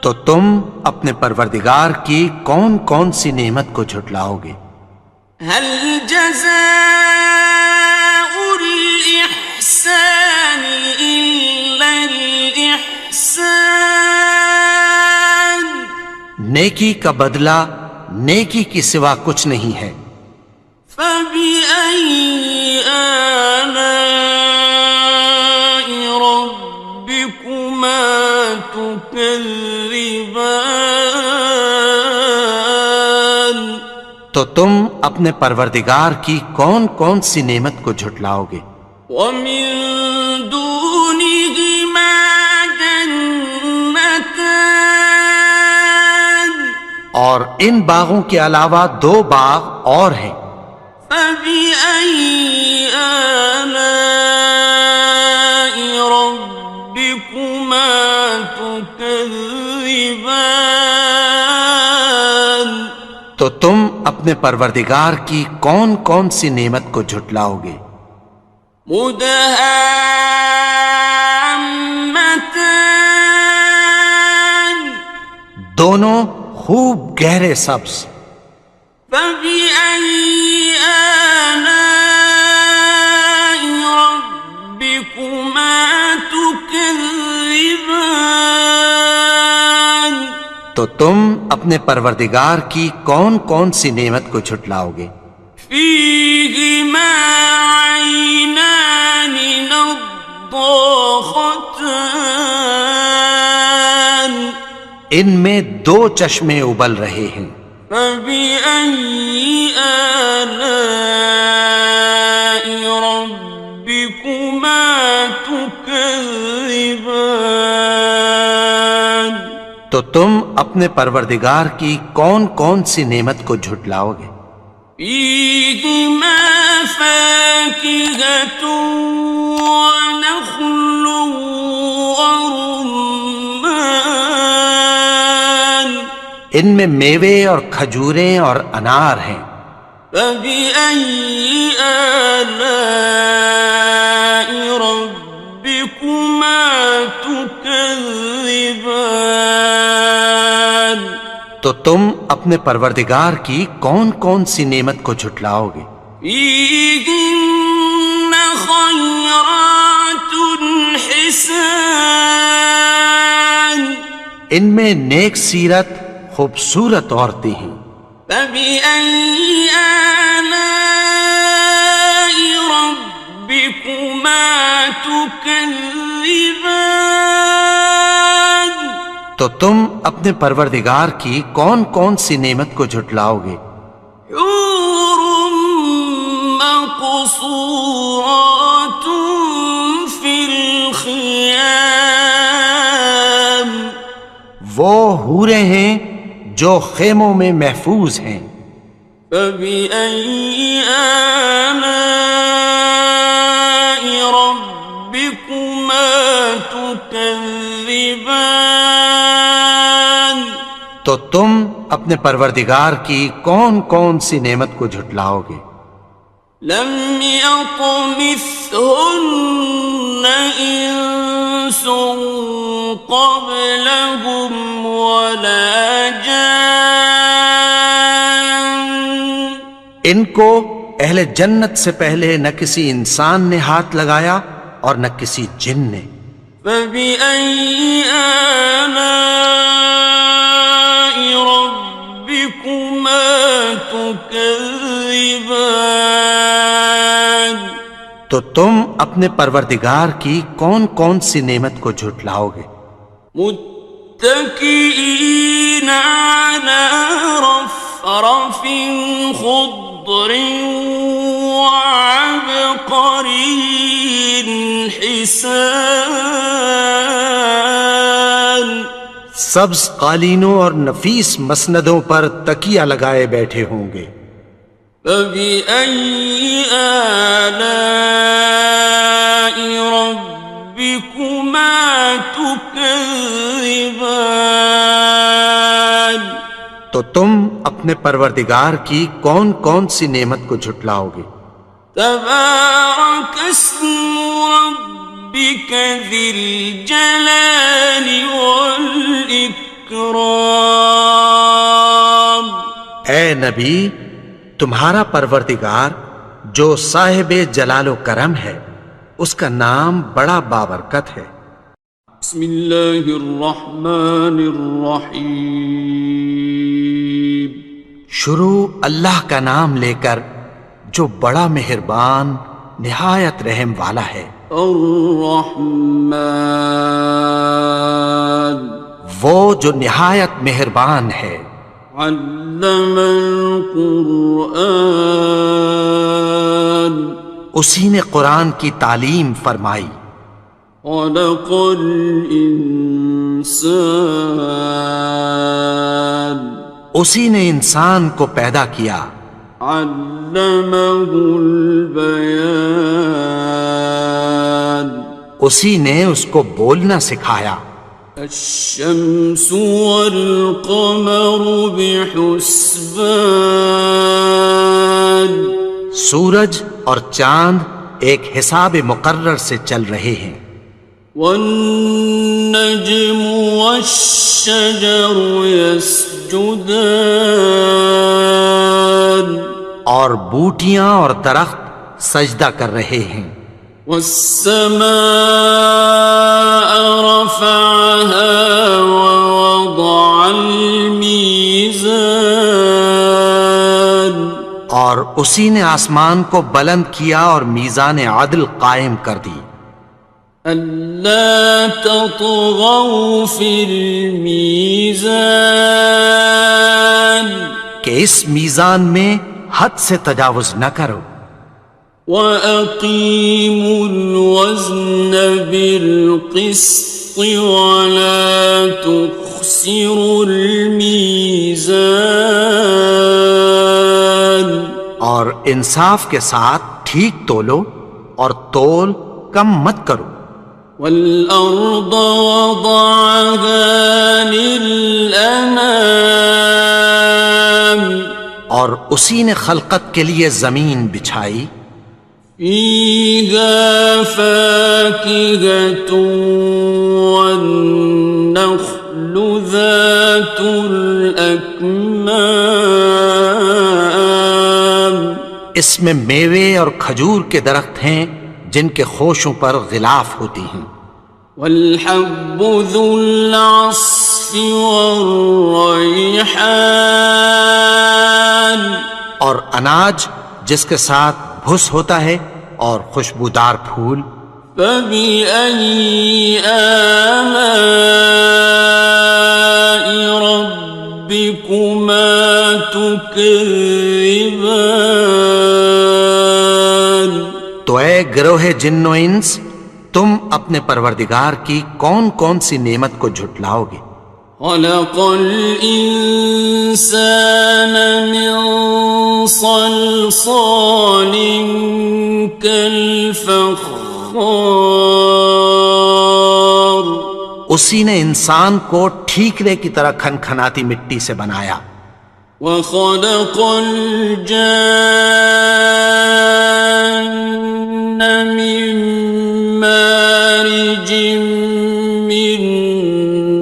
تو تم اپنے پروردگار کی کون کون سی نعمت کو جھٹلاؤ گے؟ هل جزاء الإحسان إلا الإحسان نیکی کا بدلہ نیکی کی سوا کچھ نہیں ہے۔ فبأي آلاء ربكما تكذبان تو تم اپنے پروردگار کی کون کون سی نعمت کو جھٹلاؤ گے؟ ومن دونهما جنتان اور ان باغوں کے علاوہ دو باغ اور ہیں۔ فبأي آلاء ربكما تكذبان تو تم اپنے پروردگار کی کون کون سی نعمت کو جھٹلاؤ گے؟ مدهامتان دونوں خوب گہرے سبز۔ فبأي آلاء ربكما تكذبان تو تم اپنے پروردگار کی کون کون سی نعمت کو جھٹلاؤ گے؟ فيهما عينان نضاختان ان میں دو چشمے ابل رہے ہیں۔ فبأي آلاء ربكما تكذبان تو تم اپنے پروردگار کی کون کون سی نعمت کو جھٹلاؤ گے؟ فيهما فاكهة ونخل ورمان ان میں میوے اور کھجوریں اور انار ہیں۔ فبأي آلاء ربكما تكذبان تو تم اپنے پروردگار کی کون کون سی نعمت کو جھٹلاؤ گے؟ فيهن خيرات حسان ان میں نیک سیرت خوبصورت عورتیں ہیں۔ فبأي آلاء ربكما تكذبان تو تم اپنے پروردگار کی کون کون سی نعمت کو جھٹلاؤ گے؟ حور مقصورات في الخيام وہ حوریں ہیں جو خیموں میں محفوظ ہیں۔ فبأي آلاء ربكما تكذبان تو تم اپنے پروردگار کی کون کون سی نعمت کو جھٹلاؤ گے؟ لم يطمثهن إنس قبلهم ولا جان ان کو اہل جنت سے پہلے نہ کسی انسان نے ہاتھ لگایا اور نہ کسی جن نے۔ فبأي آلاء ربكما تكذبان تو تم اپنے پروردگار کی کون کون سی نعمت کو جھٹلاؤ گے؟ متكئين على رفرف خضر وعبقري حسان سبز قالینوں اور نفیس مسندوں پر تکیہ لگائے بیٹھے ہوں گے. فبأي آلاء ربكما تكذبان تو تم اپنے پروردگار کی کون کون سی نعمت کو جھٹلاؤ گے؟ تبارك اسم ربك ذي الجلال والإكرام. اے نبی، تمہارا پروردگار جو صاحب جلال و کرم ہے، اس کا نام بڑا بابرکت ہے. بسم اللہ الرحمن الرحیم. شروع اللہ کا نام لے کر جو بڑا مہربان نہایت رحم والا ہے. الرحمن وہ جو نہایت مہربان ہے. علم القرآن اسی نے قرآن کی تعلیم فرمائی. خلق الانسان اسی نے انسان کو پیدا کیا. علمہ البیان اسی نے اس کو بولنا سکھایا. الشمس والقمر بحسبان سورج اور چاند ایک حساب مقرر سے چل رہے ہیں. والنجم والشجر يسجدان اور بوٹیاں اور درخت سجدہ کر رہے ہیں. والسماء رفعها ووضع الميزان اور اسی نے آسمان کو بلند کیا اور میزان عدل قائم کر دی. ألا تطغوا في الميزان کہ اس میزان میں حد سے تجاوز نہ کرو. وَأَقِيمُوا الْوَزْنَ بِالْقِسْطِ وَلَا تُخْسِرُوا الْمِيزَانَ اور انصاف کے ساتھ ٹھیک تولو اور تول کم مت کرو. وَالْأَرْضَ وَضَعَهَا لِلْأَنَامِ اور اسی نے خلقت کے لیے زمین بچھائی. فِيهَا فَاكِهَةٌ وَالنَّخْلُ ذَاتُ الْأَكْمَامِ اس میں میوے اور کھجور کے درخت ہیں جن کے خوشوں پر غلاف ہوتی ہیں. وَالْحَبُّ ذُو الْعَصْفِ وَالرَّيْحَانِ اور اناج جس کے ساتھ بھس ہوتا ہے اور خوشبودار پھول. فَبِأَيِّ آلَاءِ رَبِّكُمَا تُكَذِّبَانِ تو اے گروہ جن و انس، تم اپنے پروردگار کی کون کون سی نعمت کو جھٹلاؤ گے؟ خلق الإنسان من صلصال كالفخار اسی نے انسان کو ٹھیکرے کی طرح کھنکھناتی مٹی سے بنایا. وخلق الجان من مارج من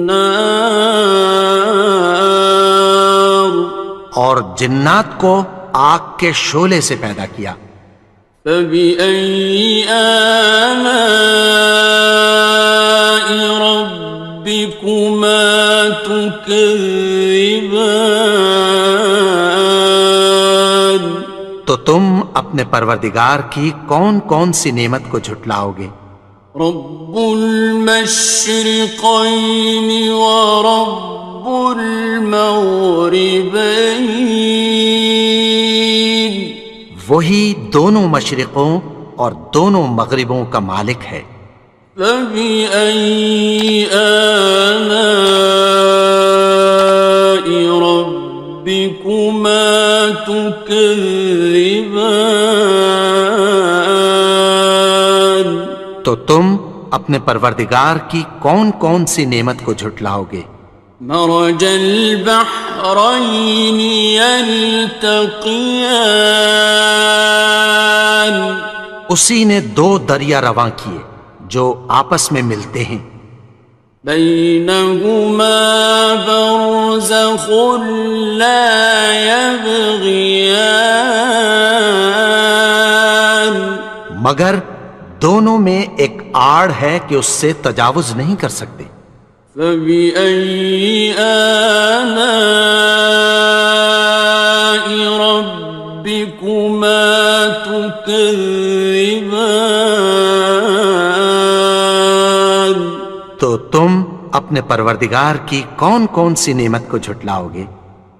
نار اور جنات کو آگ کے شعلے سے پیدا کیا. فبأي آلاء ربكما تكذبان تو تم اپنے پروردگار کی کون کون سی نعمت کو جھٹلاؤ گے؟ رب المشرقين ورب المغربين وہی دونوں مشرقوں اور دونوں مغربوں کا مالک ہے۔ فبأي آلاء ربكما تكذبان؟ تو تم اپنے پروردگار کی کون کون سی نعمت کو جھٹلاؤ گے؟ مرج البحرين يلتقيان، اسی نے دو دریا رواں کیے جو آپس میں ملتے ہیں، بينهما برزخ لا يبغيان، مگر دونوں میں ایک آڑ ہے کہ اس سے تجاوز نہیں کر سکتے۔ فبأي آلاء ربكما تكذبان؟ تو تم اپنے پروردگار کی کون کون سی نعمت کو جھٹلاؤ گے؟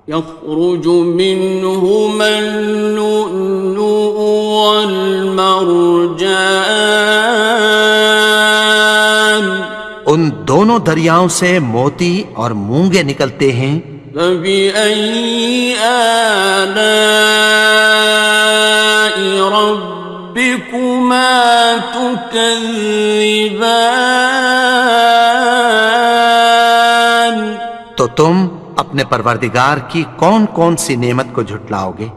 يخرج منهما اللؤلؤ والمرجان، ان دونوں دریاؤں سے موتی اور مونگے نکلتے ہیں۔ فبأي آلاء ربكما تكذبان؟ تو تم اپنے پروردگار کی کون کون سی نعمت کو جھٹلاؤ گے؟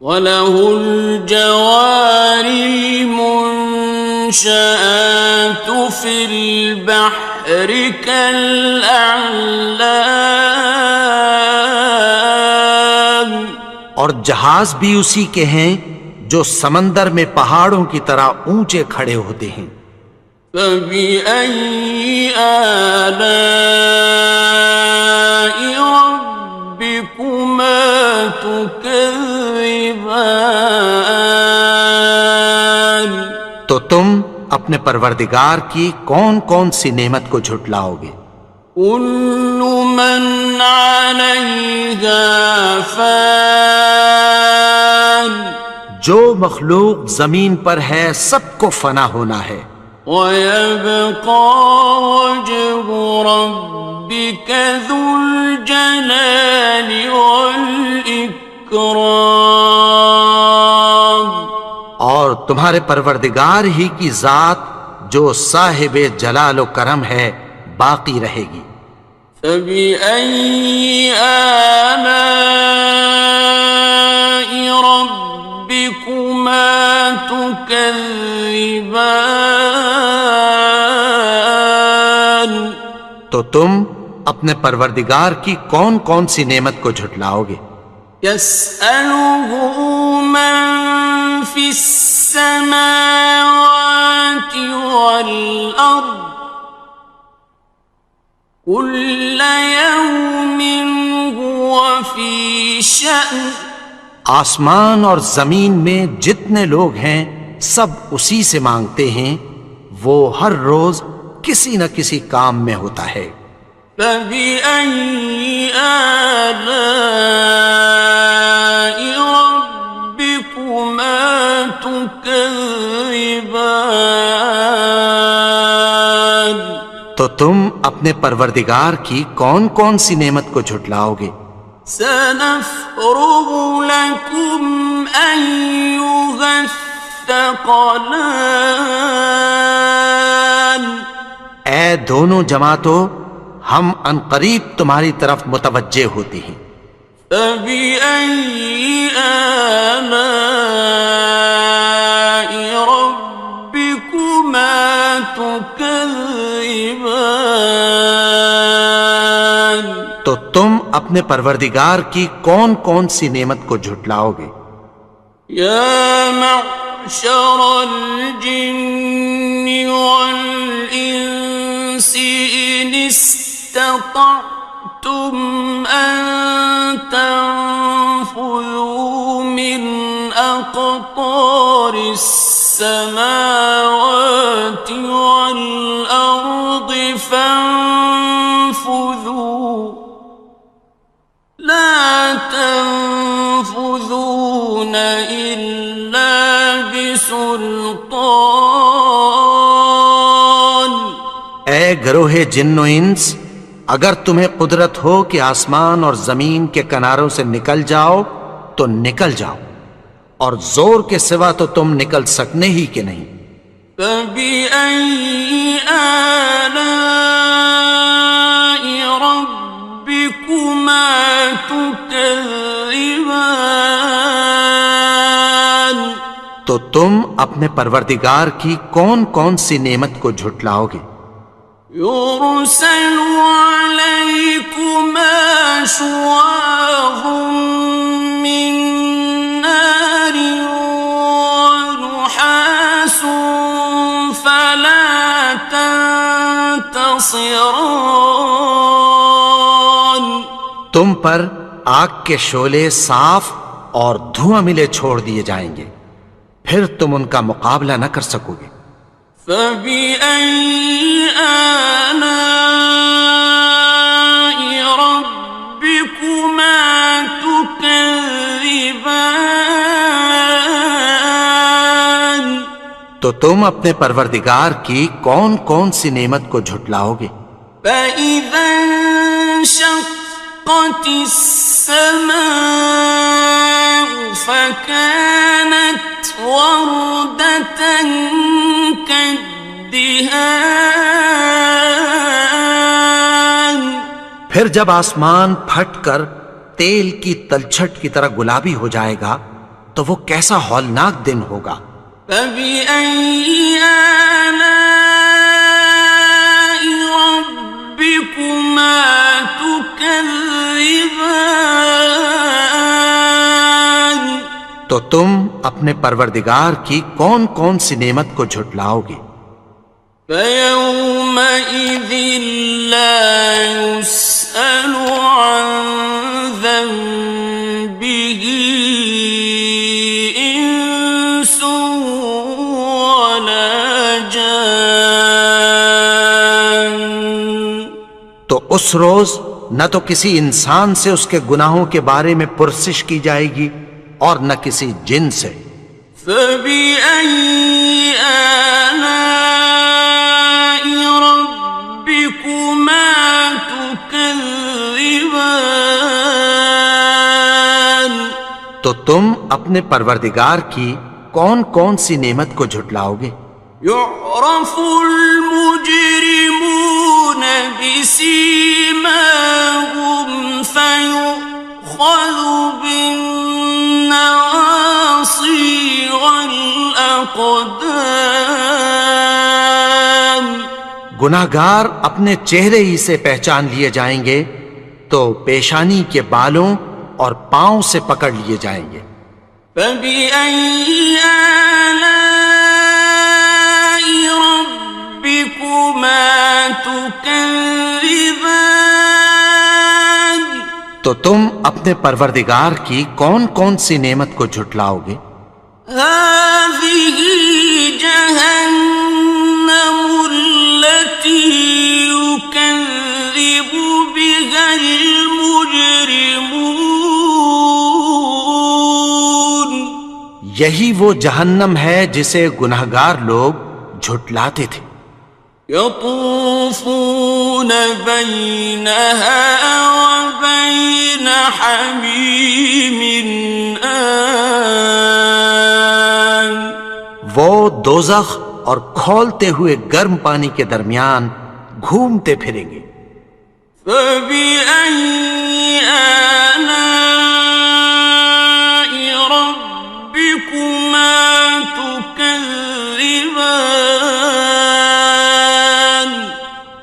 وَلَهُ الْجَوَارِ الْمُنشَآتُ فِي الْبَحْرِ كَالْأَعْلَامِ، اور جہاز بھی اسی کے ہیں جو سمندر میں پہاڑوں کی طرح اونچے کھڑے ہوتے ہیں۔ فَبِأَيِّ آلَاءِ رَبِّكُمَا تُكَذِّبَانِ؟ تو تم اپنے پروردگار کی کون کون سی نعمت کو جھٹلاؤ گے؟ كُلُّ مَنْ عَلَيْهَا فَانٍ، جو مخلوق زمین پر ہے سب کو فنا ہونا ہے، وَيَبْقَى وَجْهُ رَبِّكَ ذُو الْجَلَالِ وَالْإِكْرَامِ، اور تمہارے پروردگار ہی کی ذات جو صاحب جلال و کرم ہے باقی رہے گی۔ فَبِأَيِّ آلَاءِ رَبِّكُمَا تُكَذِّبَانِ؟ تو تم اپنے پروردگار کی کون کون سی نعمت کو جھٹلاؤ گے؟ يَسْأَلُهُ مَن فِي السَّمَاوَاتِ وَالْأَرْضِ كُلَّ يَوْمٍ هُوَ فِي شَأْنٍ، آسمان اور زمین میں جتنے لوگ ہیں سب اسی سے مانگتے ہیں، وہ ہر روز کسی نہ کسی کام میں ہوتا ہے۔ فَبِأَيِّ آلَاءِ رَبِّكُمَا تُكَذِّبَانِ؟ تو تم اپنے پروردگار کی کون کون سی نعمت کو جھٹلاؤ گے؟ سَنَفْرُغُ لَكُمْ أَيُّهَ الثَّقَلَانِ، اے دونوں جماعتوں، ہم عنقریب تمہاری طرف متوجہ ہوتے ہیں۔ فَبِأَيِّ آلَاءِ رَبِّكُمَا تُكَذِّبَانِ؟ تو تم اپنے پروردگار کی کون کون سی نعمت کو جھٹلاؤ گے؟ يَا مَعْشَرَ الْجِنِّ وَالْإِنسِ إِنِ اسْتَطَعْتُمْ أَن تَنفُذُوا مِنْ أَقْطَارِ السَّمَاوَاتِ وَالْأَرْضِ فَانفُذُوا، لَا تَنفُذُونَ إِلَّا سلطان. اے گروہ جن و انس، اگر تمہیں قدرت ہو کہ آسمان اور زمین کے کناروں سے نکل جاؤ تو نکل جاؤ، اور زور کے سوا تو تم نکل سکنے ہی کہ نہیں. فَبِأَيِّ آلَاءِ رَبِّكُمَا تُكَذِّبَانِ. تو تم اپنے پروردگار کی کون کون سی نعمت کو جھٹلاؤ گے؟ يُرْسَلُ عَلَيْكُمَا شُوَاظٌ مِّن نَّارٍ وَنُحَاسٌ فَلَا تَنتَصِرَانِ. تم پر آگ کے شعلے صاف اور دھواں ملے چھوڑ دیے جائیں گے، پھر تم ان کا مقابلہ نہ کر سکو گے. فَبِأَيِّ آلَاءِ رَبِّكُمَا تُكَذِّبَانِ. تو تم اپنے پروردگار کی کون کون سی نعمت کو جھٹلاؤ گے؟ فَإِذَا انشَقَّتِ السَّمَاءُ فَكَانَتْ وَرْدَةً كَالدِّهَانِ. پھر جب آسمان پھٹ کر تیل کی تلچھٹ کی طرح گلابی ہو جائے گا تو وہ کیسا ہولناک دن ہوگا. فَبِأَيِّ آلَاءِ رَبِّكُمَا تُكَذِّبَانِ. تو تم اپنے پروردگار کی کون کون سی نعمت کو جھٹلاؤ گے؟ فَيَوْمَئِذٍ لَا يُسْأَلُ عَنْ ذَنبِهِ إِنسٌ وَلَا جَانٌ. تو اس روز نہ تو کسی انسان سے اس کے گناہوں کے بارے میں پرسش کی جائے گی اور نہ کسی جن سے. فَبِأَيِّ آلَاءِ رَبِّكُمَا تُكَذِّبَانِ. تو تم اپنے پروردگار کی کون کون سی نعمت کو جھٹلاؤ گے؟ يُعْرَفُ الْمُجْرِمُونَ بِسِيمَاهُمْ فَيُؤْخَذُ بِالنَّوَاصِي وَالْأَقْدَامِ. گناہگار اپنے چہرے ہی سے پہچان لیے جائیں گے تو پیشانی کے بالوں اور پاؤں سے پکڑ لیے جائیں گے. فَبِأَيِّ آلَاءِ رَبِّكُمَا تُكَذِّبَانِ. تو تم اپنے پروردگار کی کون کون سی نعمت کو جھٹلاؤ گے؟ هَٰذِهِ جَهَنَّمُ الَّتِي يُكَذِّبُ بِهَا الْمُجْرِمُونَ. یہی وہ جہنم ہے جسے گناہگار لوگ جھٹلاتے تھے. يَطُوفُونَ بَيْنَهَا وَبَيْنَ حَمِيمٍ آنٍ. وہ دوزخ اور کھولتے ہوئے گرم پانی کے درمیان گھومتے پھریں گے. فَبِأَيِّ آلَاءِ رَبِّكُمَا تُكَذِّبَانِ.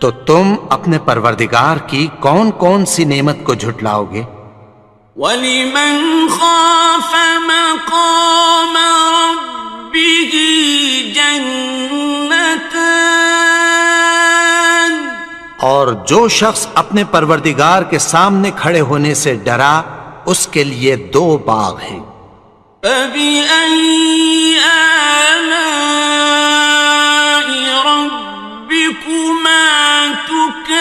تو تم اپنے پروردگار کی کون کون سی نعمت کو جھٹلاؤ گے؟ وَلِمَنْ خَافَ مَقَامَ رَبِّهِ جَنَّتَانِ. اور جو شخص اپنے پروردگار کے سامنے کھڑے ہونے سے ڈرا اس کے لیے 2 باغ ہیں. فَبِأَيِّ آلَاءِ رَبِّكُمَا تُكَذِّبَانِ.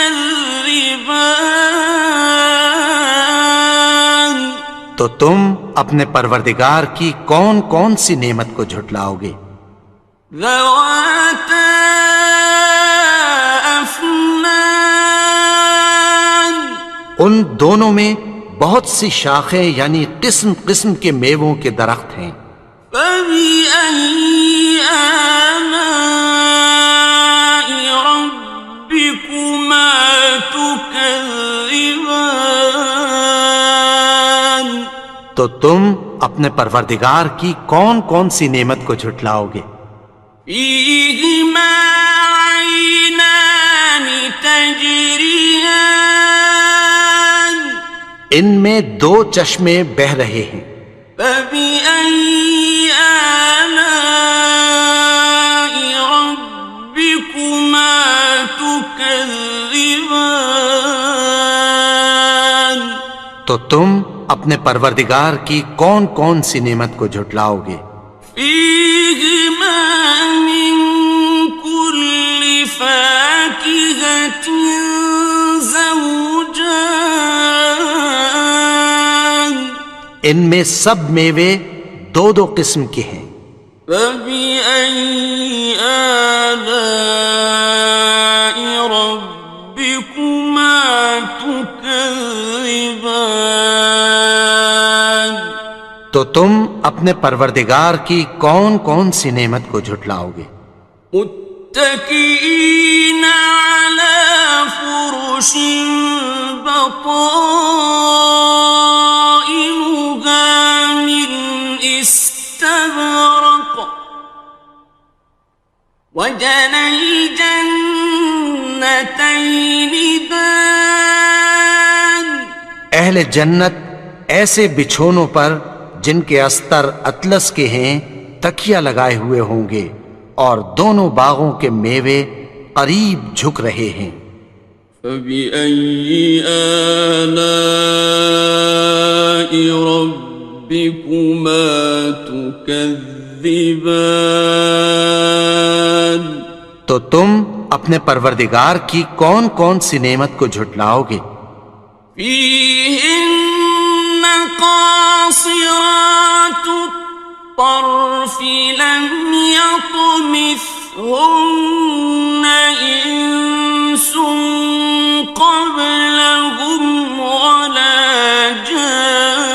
تو تم اپنے پروردگار کی کون کون سی نعمت کو جھٹلاؤ گے؟ ذواتا افنان ان دونوں میں بہت سی شاخیں یعنی قسم قسم کے میووں کے درخت ہیں. فبأي آلاء ربكما تكذبان تو تم اپنے پروردگار کی کون کون سی نعمت کو جھٹلاؤ گے؟ فيهما عينان تجريان ان میں دو چشمے بہہ رہے ہیں. فبأي آلاء ربكما تكذبان تو تم اپنے پروردگار کی کون کون سی نعمت کو جھٹلاؤ گے؟ فيهما من كل فاكهة زوجان ان میں سب میوے دو دو قسم کے ہیں. فبأي آلاء ربكما تكذبان تو تم اپنے پروردگار کی کون کون سی نعمت کو جھٹلاؤ گے؟ متكئين على فرش بطائنها من استبرق وجنى الجنتين دان اہل جنت ایسے بچھونوں پر جن کے استر اطلس کے ہیں تکیہ لگائے ہوئے ہوں گے اور دونوں باغوں کے میوے قریب جھک رہے ہیں. فبأي آلاء ربكما تكذبان تو تم اپنے پروردگار کی کون کون سی نعمت کو جھٹلاؤ گے؟ فيهن قاصرات الطرف لم يطمثهن إنس قبلهم ولا جان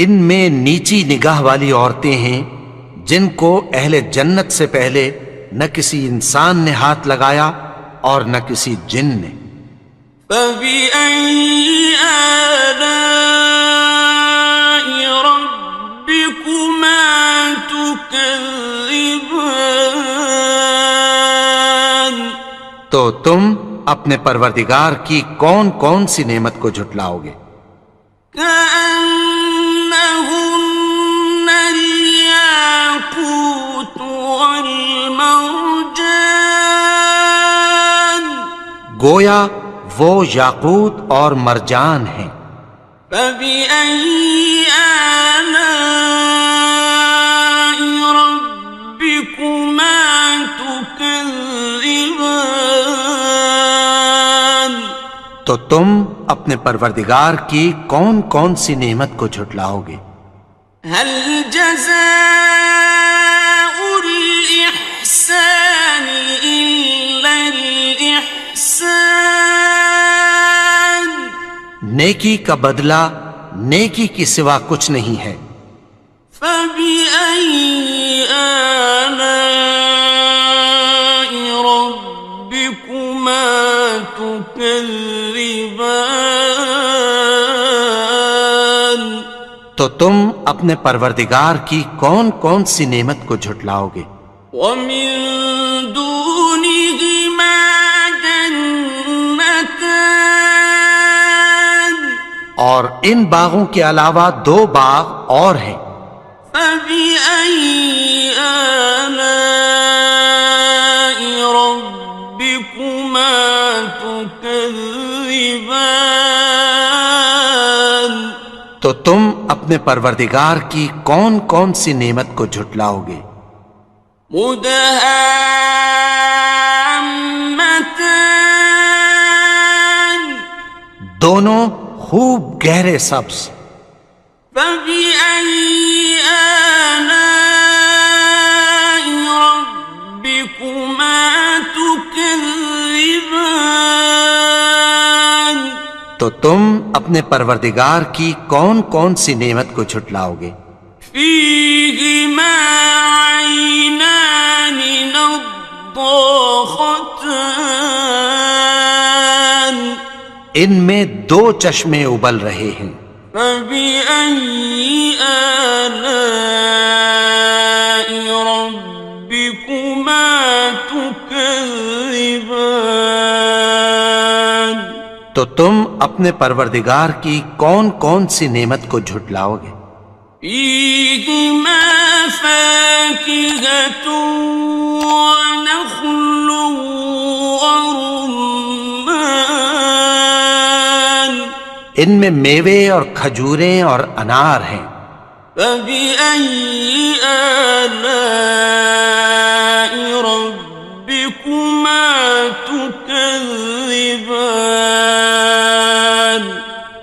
ان میں نیچی نگاہ والی عورتیں ہیں جن کو اہل جنت سے پہلے نہ کسی انسان نے ہاتھ لگایا اور نہ کسی جن نے. فبأي آلاء ربكما تكذبان تو تم اپنے پروردگار کی کون کون سی نعمت کو جھٹلاؤ گے؟ كأنهن الياقوت والمرجان گویا وہ یاقوت اور مرجان ہیں. فبأي آلاء ربكما تكذبان تو تم اپنے پروردگار کی کون کون سی نعمت کو جھٹلاؤ گے؟ هل جزاء الإحسان إلا الإحسان نیکی کا بدلہ نیکی کی سوا کچھ نہیں ہے. فبأي آلاء ربكما تكذبان تو تم اپنے پروردگار کی کون کون سی نعمت کو جھٹلاؤ گے؟ ومن دونهما جنتان اور ان باغوں کے علاوہ دو باغ اور ہیں. فبأي آلاء ربكما تكذبان تو تم اپنے پروردگار کی کون کون سی نعمت کو جھٹلاؤ گے؟ مدهامتان دونوں خوب گہرے سبز. فبأي آلاء تو تم اپنے پروردگار کی کون کون سی نعمت کو جھٹلاؤ گے؟ فيهما عينان نضاختان ان میں دو چشمے ابل رہے ہیں، فبأي آلاء ربكما تكذبان تو تم اپنے پروردگار کی کون کون سی نعمت کو جھٹلاؤ گے؟ فيهما فاكهة ونخل ورمان ان میں میوے اور کھجوریں اور انار ہیں، فبأي آلاء ربكما تكذبان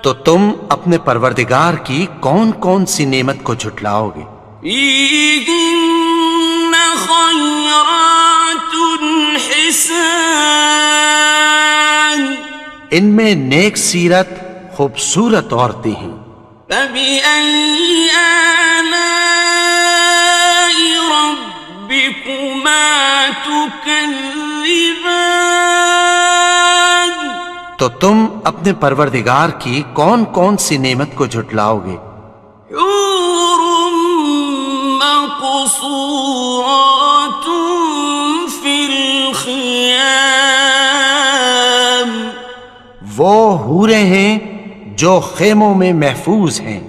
تو تم اپنے پروردگار کی کون کون سی نعمت کو جھٹلاؤ گے؟ فيهن خيرات حسان ان میں نیک سیرت خوبصورت عورتیں ہیں، فبأي آلاء ربكما تكذبان تو تم اپنے پروردگار کی کون کون سی نعمت کو جھٹلاؤ گے؟ حور مقصورات في الخيام وہ حوریں ہیں جو خیموں میں محفوظ ہیں،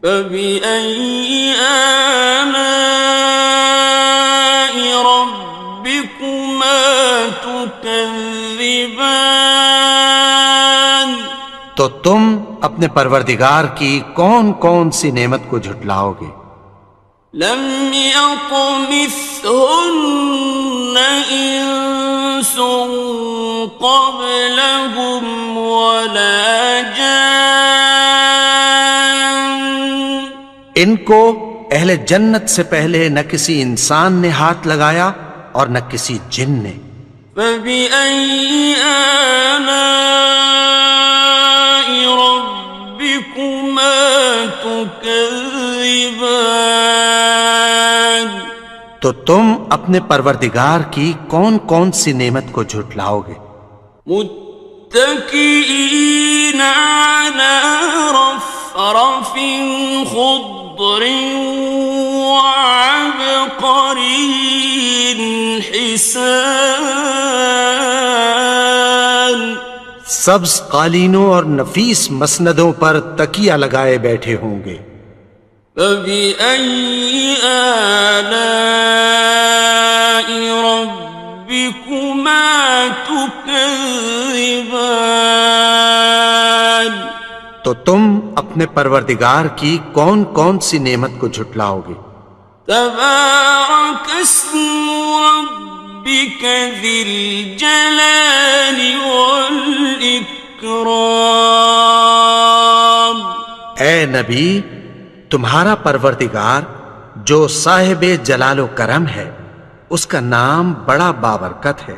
فبأي آلاء ربكما تكذبان تو تم اپنے پروردگار کی کون کون سی نعمت کو جھٹلاؤ گے؟ لم يطمثهن إنس قبلهم ولا جان ان کو اہل جنت سے پہلے نہ کسی انسان نے ہاتھ لگایا اور نہ کسی جن نے، فبأي آلاء ربكما تكذبان تو تم اپنے پروردگار کی کون کون سی نعمت کو جھٹلاؤ گے؟ متكئين على رفرف خضر وعبقري حسان سبز قالینوں اور نفیس مسندوں پر تکیہ لگائے بیٹھے ہوں گے، فبأي آلاء ربكما تكذبان تو تم اپنے پروردگار کی کون کون سی نعمت کو جھٹلاؤ گے؟ تبارك اسم ربك ذي الجلال والإكرام اے نبی، تمہارا پروردگار جو صاحب جلال و کرم ہے، اس کا نام بڑا بابرکت ہے۔